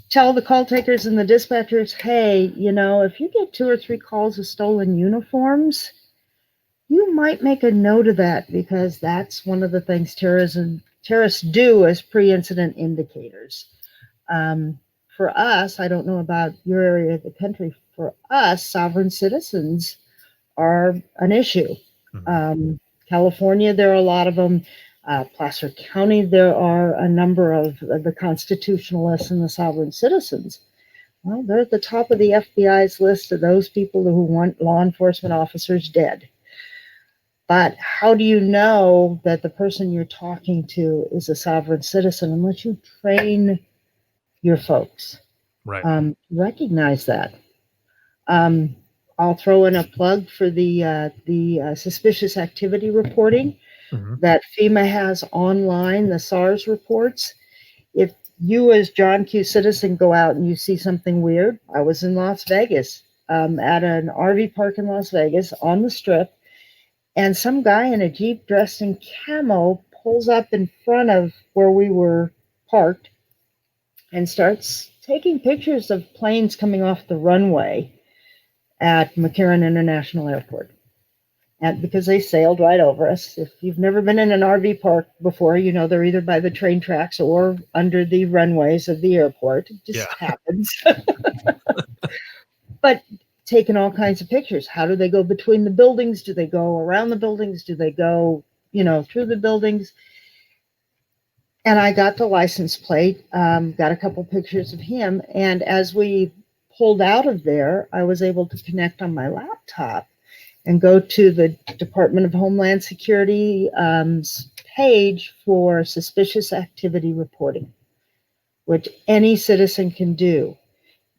tell the call takers and the dispatchers, hey, if you get 2 or 3 calls of stolen uniforms, you might make a note of that, because that's one of the things terrorists do as pre-incident indicators. For us, I don't know about your area of the country, for us, sovereign citizens are an issue. California, there are a lot of them. Placer County, there are a number of the constitutionalists and the sovereign citizens. Well, they're at the top of the FBI's list of those people who want law enforcement officers dead. But how do you know that the person you're talking to is a sovereign citizen unless you train your folks? Right. Recognize that. I'll throw in a plug for the suspicious activity reporting that FEMA has online, the SARS reports. If you as John Q. citizen go out and you see something weird, I was in Las Vegas at an RV park in Las Vegas on the Strip, and some guy in a Jeep dressed in camo pulls up in front of where we were parked and starts taking pictures of planes coming off the runway at McCarran International Airport. And because they sailed right over us. If you've never been in an RV park before, they're either by the train tracks or under the runways of the airport. It just happens. But taking all kinds of pictures. How do they go between the buildings? Do they go around the buildings? Do they go, through the buildings? And I got the license plate, got a couple pictures of him. And as we pulled out of there, I was able to connect on my laptop and go to the Department of Homeland Security page for suspicious activity reporting, which any citizen can do.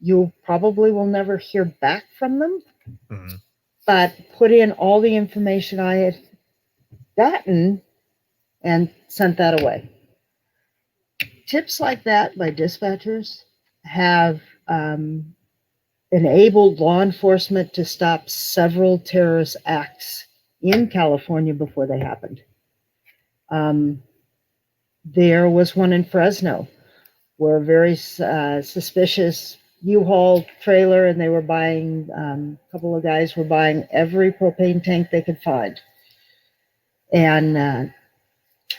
You probably will never hear back from them, but put in all the information I had gotten and sent that away. Tips like that by dispatchers have enabled law enforcement to stop several terrorist acts in California before they happened. There was one in Fresno where a very suspicious U-Haul trailer, and they were buying, a couple of guys were buying every propane tank they could find. And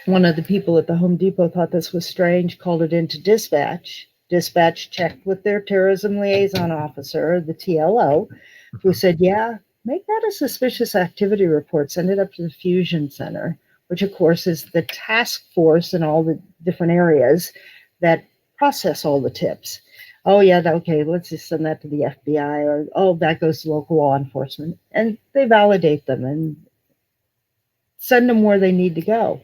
one of the people at the Home Depot thought this was strange, called it into dispatch. Dispatch checked with their terrorism liaison officer, the TLO, who said, yeah, make that a suspicious activity report, send it up to the Fusion Center, which of course is the task force in all the different areas that process all the tips. Oh yeah, okay, let's just send that to the FBI, or, oh, that goes to local law enforcement. And they validate them and send them where they need to go.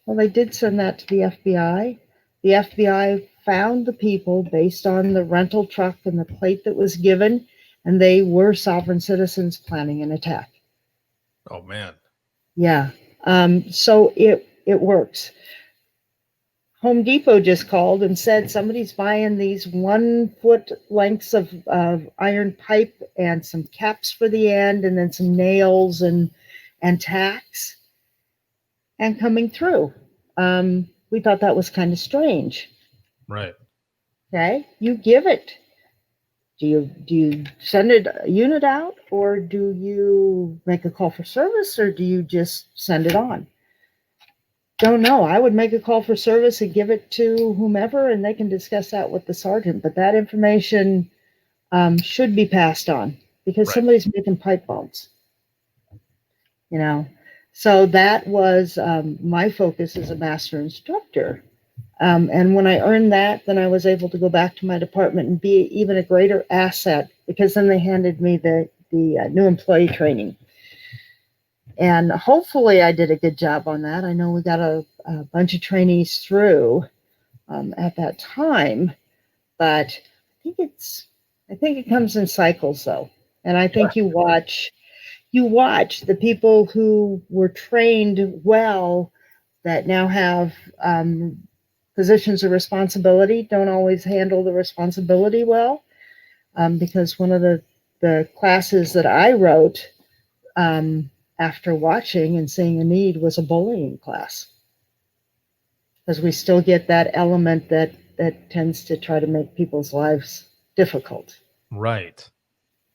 Well, they did send that to the FBI. The FBI found the people based on the rental truck and the plate that was given, and they were sovereign citizens planning an attack. Oh man. Yeah. So it works. Home Depot just called and said somebody's buying these 1 foot lengths of iron pipe and some caps for the end, and then some nails and tacks, and coming through. We thought that was kind of strange. Right. Okay, you give it. Do you send a unit out, or do you make a call for service, or do you just send it on? Don't know. I would make a call for service and give it to whomever, and they can discuss that with the sergeant. But that information should be passed on, because somebody's making pipe bombs. So that was my focus as a master instructor. And when I earned that, then I was able to go back to my department and be even a greater asset, because then they handed me the new employee training. And hopefully I did a good job on that. I know we got a bunch of trainees through at that time, but I think it comes in cycles though. And I think you watch the people who were trained well that now have positions of responsibility, don't always handle the responsibility well. because one of the classes that I wrote after watching and seeing a need was a bullying class. Because we still get that element that tends to try to make people's lives difficult. Right.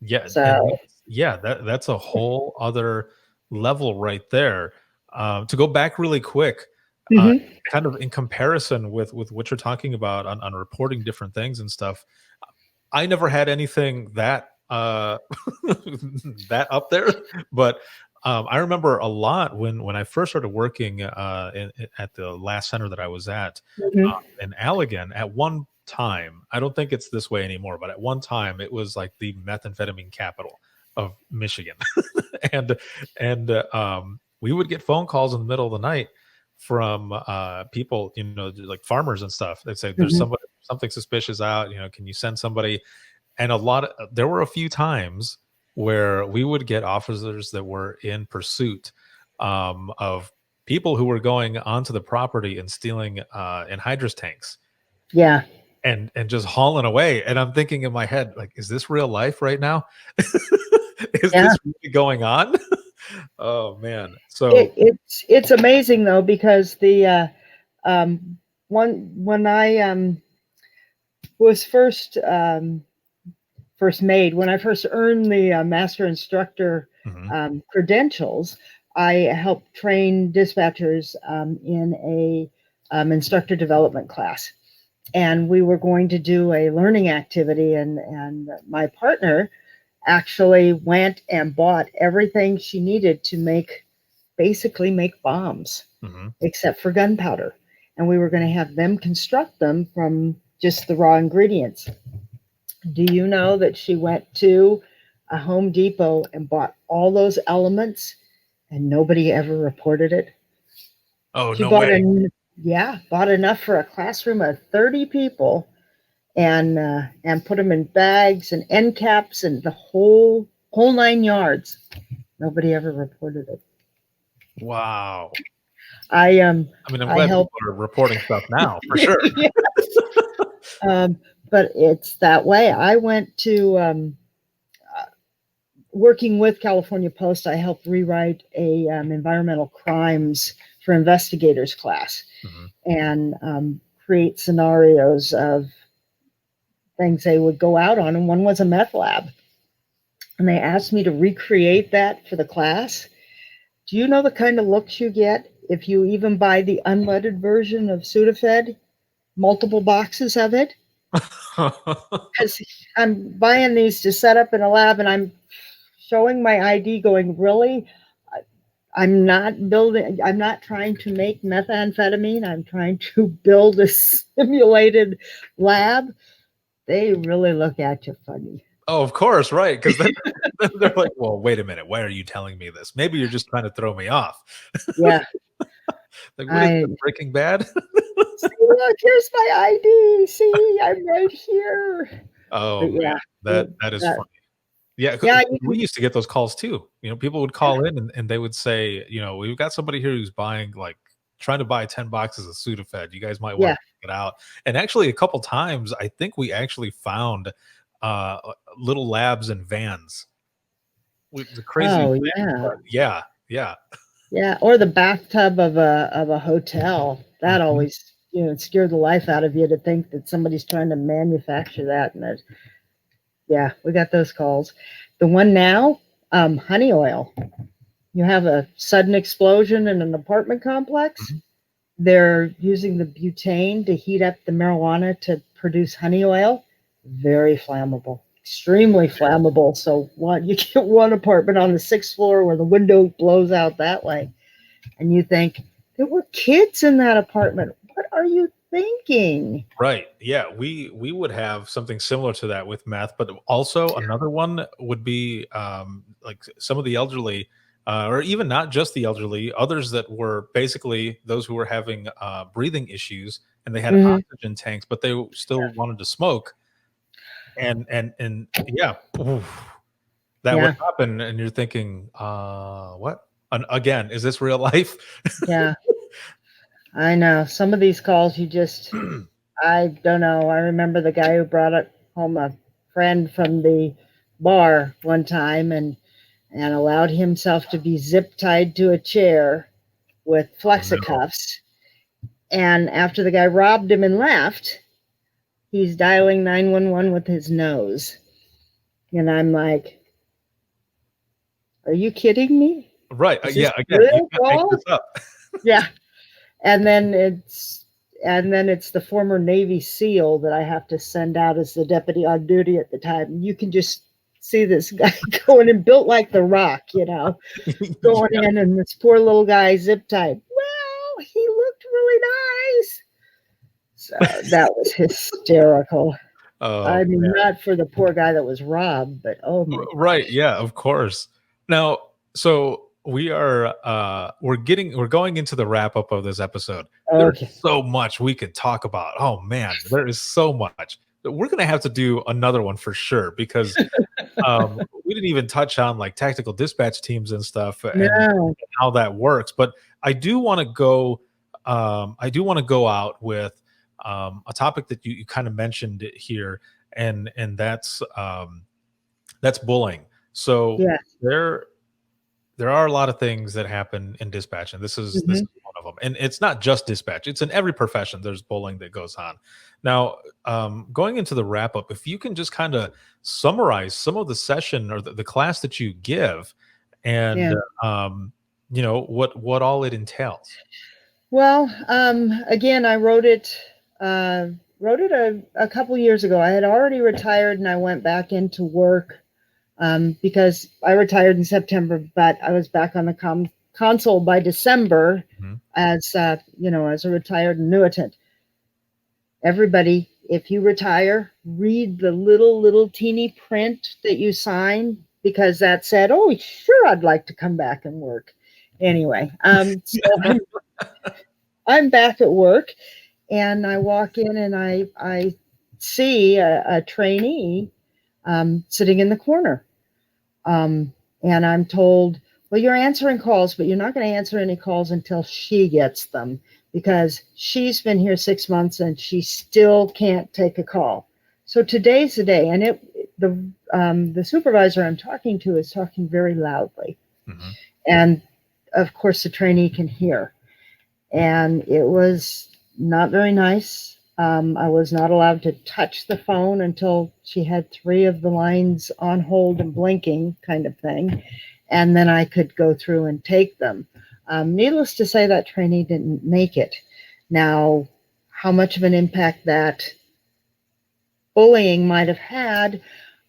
Yeah. So, That's a whole other level right there. To go back really quick, mhm. kind of in comparison with what you're talking about on reporting different things and stuff, I never had anything that that up there, but I remember a lot when I first started working at the last center that I was at Mhm. in Allegan. At one time, I don't think it's this way anymore, but at one time it was like the methamphetamine capital of Michigan, and we would get phone calls in the middle of the night from people, like farmers and stuff. They'd say, "There's Mhm. something suspicious out. Can you send somebody?" And there were a few times where we would get officers that were in pursuit of people who were going onto the property and stealing anhydrous tanks Yeah. and just hauling away. And I'm thinking in my head, like, is this real life right now? Is Yeah. this really going on? Oh man. So It's amazing though, because the when I was first made, when I first earned the master instructor mhm, credentials, I helped train dispatchers in a instructor development class. And we were going to do a learning activity, and my partner actually went and bought everything she needed to basically make bombs, mhm. except for gunpowder. And we were going to have them construct them from just the raw ingredients. Do you know that she went to a Home Depot and bought all those elements and nobody ever reported it? Oh She no way. bought enough for a classroom of 30 people, and put them in bags and end caps and the whole 9 yards. Nobody ever reported it. Wow. I I mean, I'm I glad people helped. are reporting stuff now for sure. Yeah. But it's that way. I went to working with California Post. I helped rewrite a environmental crimes for investigators class, Mhm. and create scenarios of things they would go out on. And one was a meth lab, and they asked me to recreate that for the class. Do you know the kind of looks you get if you even buy the unleaded version of Sudafed, multiple boxes of it? Because I'm buying these to set up in a lab, and I'm showing my ID going, really? I'm not trying to make methamphetamine. I'm trying to build a simulated lab. They really look at you funny. Oh, of course, right? Because then they're like, "Well, wait a minute. Why are you telling me this? Maybe you're just trying to throw me off." Yeah. Like, what is I this, Breaking Bad? See, look, here's my ID. See, I'm right here. Oh But man, yeah, that is that, funny. Yeah, yeah, you we can, used to get those calls too. People would yeah, call in and they would say, "We've got somebody here who's trying to buy 10 boxes of Sudafed. You guys might want yeah. to check it out." And actually, a couple times, I think we actually found little labs and vans. With the crazy Oh thing, yeah, but yeah, yeah. yeah. Or the bathtub of a hotel. That Mhm. always scared the life out of you to think that somebody's trying to manufacture that. And yeah, we got those calls. The one now, honey oil. You have a sudden explosion in an apartment complex. Mhm. They're using the butane to heat up the marijuana to produce honey oil. Very flammable, extremely flammable. So you get one apartment on the 6th floor where the window blows out that way, and you think there were kids in that apartment. What are you thinking? Right. Yeah, we would have something similar to that with meth, but also another one would be like some of the elderly, or even not just the elderly, others that were basically those who were having breathing issues and they had Hmm. oxygen tanks, but they still wanted to smoke. And yeah, oof, that would Yeah, happen, and you're thinking, what? And again, is this real life? yeah. I know some of these calls. I don't know. I remember the guy who brought home a friend from the bar one time and allowed himself to be zip tied to a chair with flexicuffs. And after the guy robbed him and left, he's dialing 911 with his nose. And I'm like, are you kidding me? Right. Yeah. Again, you can't make this up. Yeah. And then it's the former Navy SEAL that I have to send out as the deputy on duty at the time. You can just see this guy going and built like the Rock, going in, and this poor little guy zip tied. Well, he looked really nice. So that was hysterical. I mean, not for the poor guy that was robbed, but oh my right. Yeah, of course. Now, so we are we're going into the wrap up of this episode. Okay. There's so much we could talk about. Oh man, there is so much. We're gonna have to do another one for sure, because we didn't even touch on like tactical dispatch teams and stuff and how that works. But I do want to go out with a topic that you kind of mentioned here, and that's bullying. So there are a lot of things that happen in dispatch, and this is one of them. And it's not just dispatch; it's in every profession. There's bullying that goes on. Now, going into the wrap up, if you can just kind of summarize some of the session or the class that you give, and what all it entails. Well, again, I wrote it a couple years ago. I had already retired, and I went back into work. Because I retired in September, but I was back on the console by December as a retired annuitant. Everybody, if you retire, read the little teeny print that you sign, because that said, oh, sure, I'd like to come back and work. Anyway, so I'm back at work, and I walk in and I see a trainee sitting in the corner. And I'm told, well, you're answering calls, but you're not going to answer any calls until she gets them, because she's been here 6 months and she still can't take a call. So today's the day. And the supervisor I'm talking to is talking very loudly. And of course the trainee can hear. And it was not very nice. I was not allowed to touch the phone until she had 3 of the lines on hold and blinking, kind of thing. And then I could go through and take them. Needless to say, that trainee didn't make it. Now, how much of an impact that bullying might have had,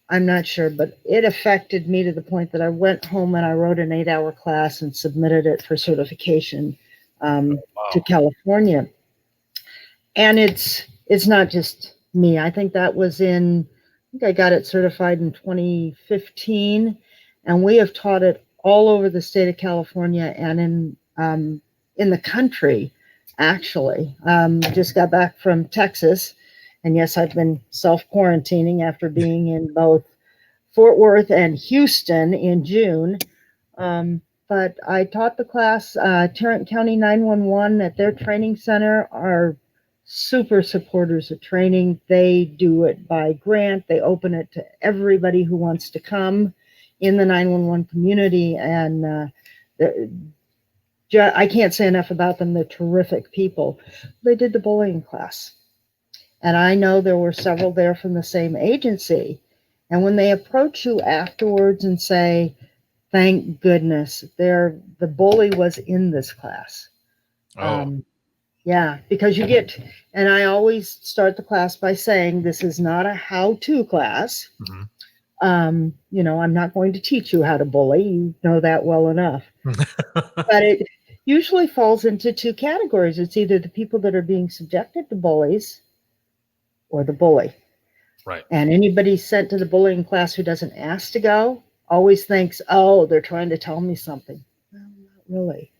I'm not sure, but it affected me to the point that I went home and I wrote an 8-hour class and submitted it for certification to California. And it's not just me. I think that was I think I got it certified in 2015, and we have taught it all over the state of California and in the country, actually. Just got back from Texas, and yes, I've been self-quarantining after being in both Fort Worth and Houston in June. But I taught the class. Tarrant County 911 at their training center are super supporters of training. They do it by grant. They open it to everybody who wants to come in the 911 community. And I can't say enough about them. They're terrific people. They did the bullying class. And I know there were several there from the same agency. And when they approach you afterwards and say, thank goodness, the bully was in this class. Yeah, because you get, and I always start the class by saying, this is not a how-to class. I'm not going to teach you how to bully. You know that well enough. But it usually falls into 2 categories. It's either the people that are being subjected to bullies or the bully. Right. And anybody sent to the bullying class who doesn't ask to go always thinks, oh, they're trying to tell me something. Well, not really.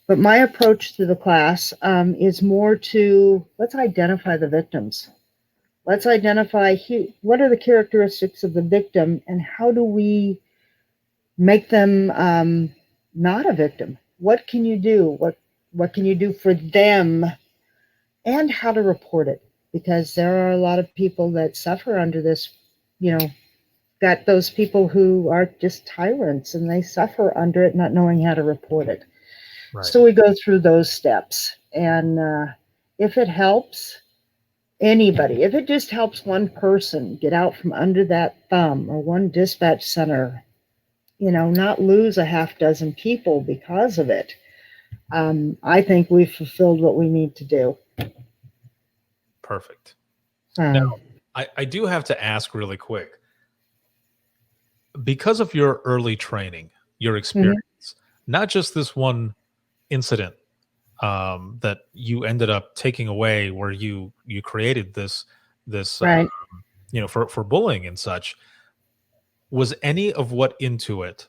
But my approach to the class is more to, let's identify the victims. Let's identify what are the characteristics of the victim and how do we make them not a victim? What can you do? What can you do for them, and how to report it? Because there are a lot of people that suffer under this got those people who are just tyrants and they suffer under it, not knowing how to report it. Right. So we go through those steps. And if it helps anybody, if it just helps one person get out from under that thumb, or one dispatch center, not lose a half dozen people because of it, I think we've fulfilled what we need to do. Perfect. Now, I do have to ask really quick, because of your early training, your experience, not just this one incident that you ended up taking away, where you created this Right. For bullying and such, was any of what into it,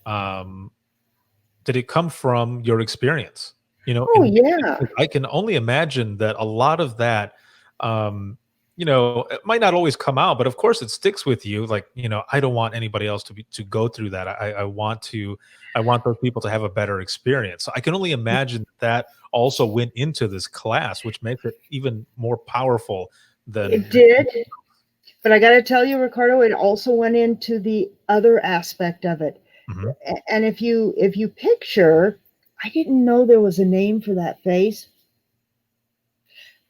did it come from your experience? Oh, yeah. I can only imagine that a lot of that, it might not always come out, but of course it sticks with you. Like, I don't want anybody else to go through that. I want those people to have a better experience. So I can only imagine that also went into this class, which makes it even more powerful than it did. But I got to tell you, Ricardo, it also went into the other aspect of it. And if you picture, I didn't know there was a name for that face,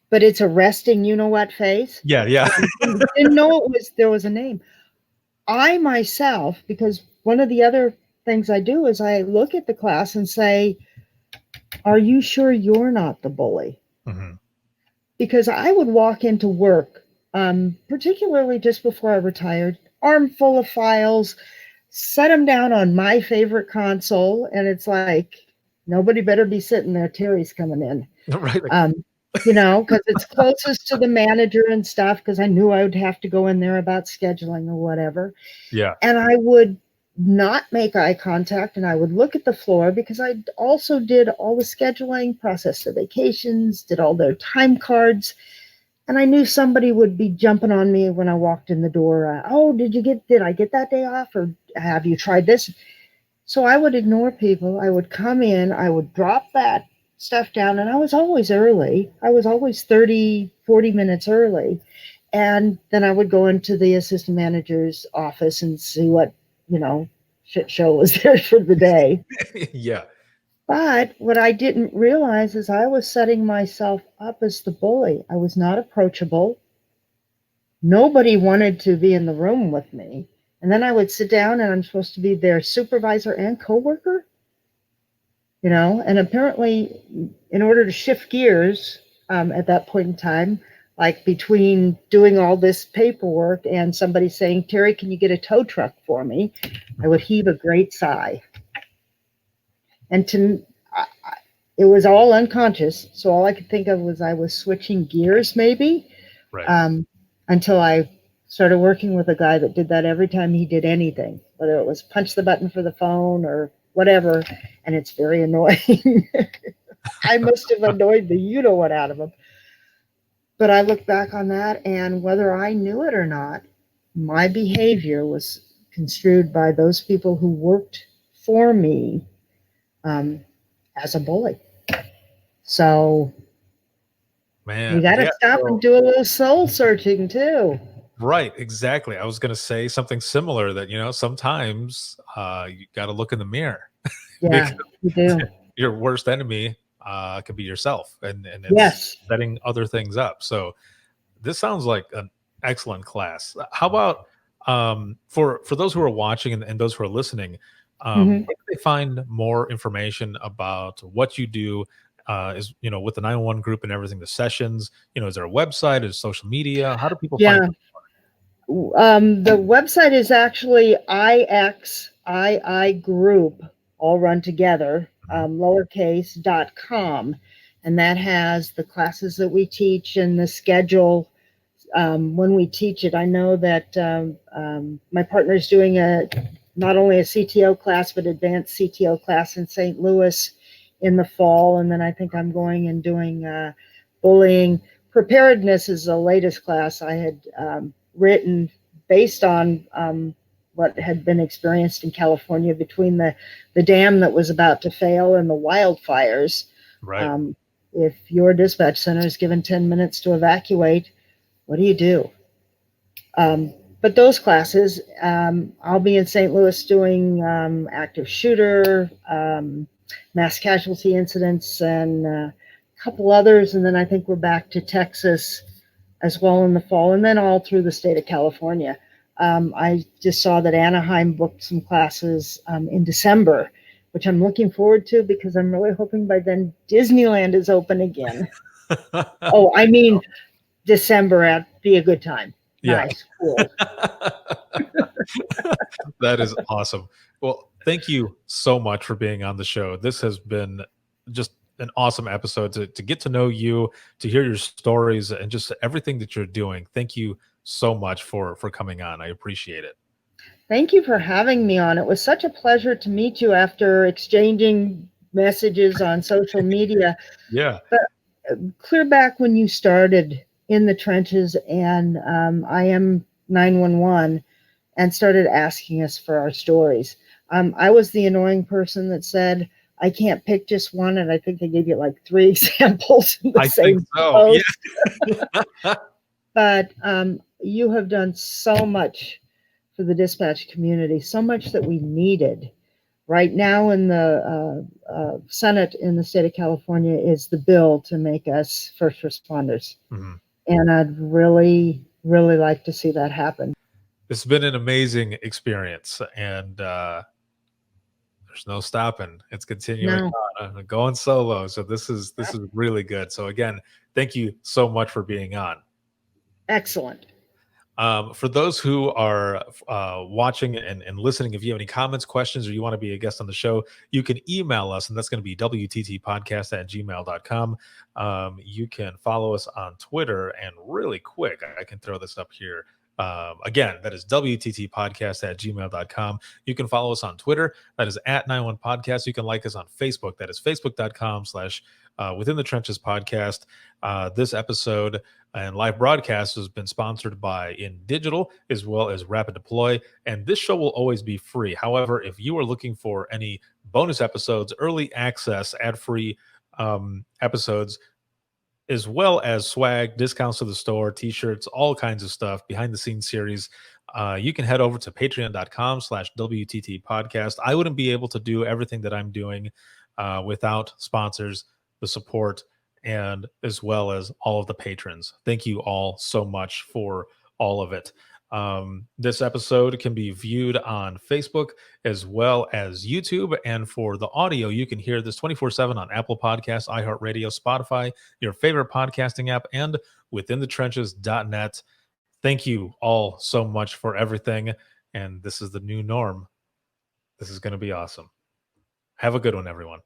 but it's a resting, what face? Yeah. Didn't know there was a name. I myself, because one of the other things I do is I look at the class and say, are you sure you're not the bully? Because I would walk into work, particularly just before I retired, arm full of files, set them down on my favorite console, and it's like, nobody better be sitting there. Terry's coming in. Right. Because it's closest to the manager and stuff, because I knew I would have to go in there about scheduling or whatever. Yeah. And I would not make eye contact, and I would look at the floor, because I also did all the scheduling, processed the vacations, did all their time cards. And I knew somebody would be jumping on me when I walked in the door. Did I get that day off? Or have you tried this? So I would ignore people. I would come in, I would drop that stuff down, and I was always early. I was always 30, 40 minutes early. And then I would go into the assistant manager's office and see what, shit show was there for the day. Yeah. But what I didn't realize is I was setting myself up as the bully. I was not approachable. Nobody wanted to be in the room with me. And then I would sit down, and I'm supposed to be their supervisor and coworker. And apparently, in order to shift gears at that point in time, like between doing all this paperwork and somebody saying, Terry, can you get a tow truck for me? I would heave a great sigh. And it was all unconscious. So all I could think of was I was switching gears, maybe, right. Until I started working with a guy that did that every time he did anything, whether it was punch the button for the phone or whatever. And it's very annoying. I must have annoyed the you-know-what out of him. But I look back on that, and whether I knew it or not, my behavior was construed by those people who worked for me as a bully. So, man, you got to stop and do a little soul searching too. Right, exactly. I was going to say something similar, that sometimes you got to look in the mirror. Yeah, you do. Your worst enemy could be yourself, and it's yes, setting other things up. So this sounds like an excellent class. How about for those who are watching and those who are listening, where can they find more information about what you do? Is with the 911 group and everything, the sessions, is there a website, is social media? How do people find it? The website is actually IXII Group, all run together, lowercase.com. And that has the classes that we teach and the schedule when we teach it. I know that my partner is doing not only a CTO class, but advanced CTO class in St. Louis in the fall. And then I think I'm going and doing bullying. Preparedness is the latest class I had written based on what had been experienced in California between the dam that was about to fail and the wildfires. Right. If your dispatch center is given 10 minutes to evacuate, what do you do? but those classes, I'll be in St. Louis doing active shooter, mass casualty incidents, and a couple others. And then I think we're back to Texas as well in the fall, and then all through the state of California. I just saw that Anaheim booked some classes in December, which I'm looking forward to because I'm really hoping by then Disneyland is open again. Oh, I mean, December be a good time. Yeah. Nice, cool. That is awesome. Well, thank you so much for being on the show. This has been just an awesome episode to get to know you, to hear your stories, and just everything that you're doing. Thank you so much for coming on. I appreciate it. Thank you for having me on. It was such a pleasure to meet you after exchanging messages on social media. Yeah. But clear back when you started in the trenches and IM 911 and started asking us for our stories. I was the annoying person that said, I can't pick just one, and I think they gave you like 3 examples in the same think so. post. Yeah. But you have done so much for the dispatch community, so much that we needed. Right now in the Senate in the state of California is the bill to make us first responders. Mm-hmm. And I'd really, really like to see that happen. It's been an amazing experience, and there's no stopping. It's continuing on. I'm going solo. So this is really good. So again, thank you so much for being on. Excellent. For those who are watching and listening, if you have any comments, questions, or you want to be a guest on the show, you can email us, and that's going to be wttpodcast@gmail.com. You can follow us on Twitter, and really quick, I can throw this up here. Again, that is wttpodcast@gmail.com. You can follow us on Twitter. That is @91podcast. You can like us on Facebook. That is facebook.com/Within the Trenches podcast. This episode and live broadcast has been sponsored by In Digital as well as Rapid Deploy. And this show will always be free. However, if you are looking for any bonus episodes, early access, ad-free episodes, as well as swag, discounts to the store, t-shirts, all kinds of stuff, behind the scenes series, you can head over to patreon.com/WTT podcast. I wouldn't be able to do everything that I'm doing without sponsors, the support, and as well as all of the patrons. Thank you all so much for all of it. This episode can be viewed on Facebook as well as YouTube. And for the audio, you can hear this 24/7 on Apple Podcasts, iHeartRadio, Spotify, your favorite podcasting app, and withinthetrenches.net. Thank you all so much for everything. And this is the new norm. This is going to be awesome. Have a good one, everyone.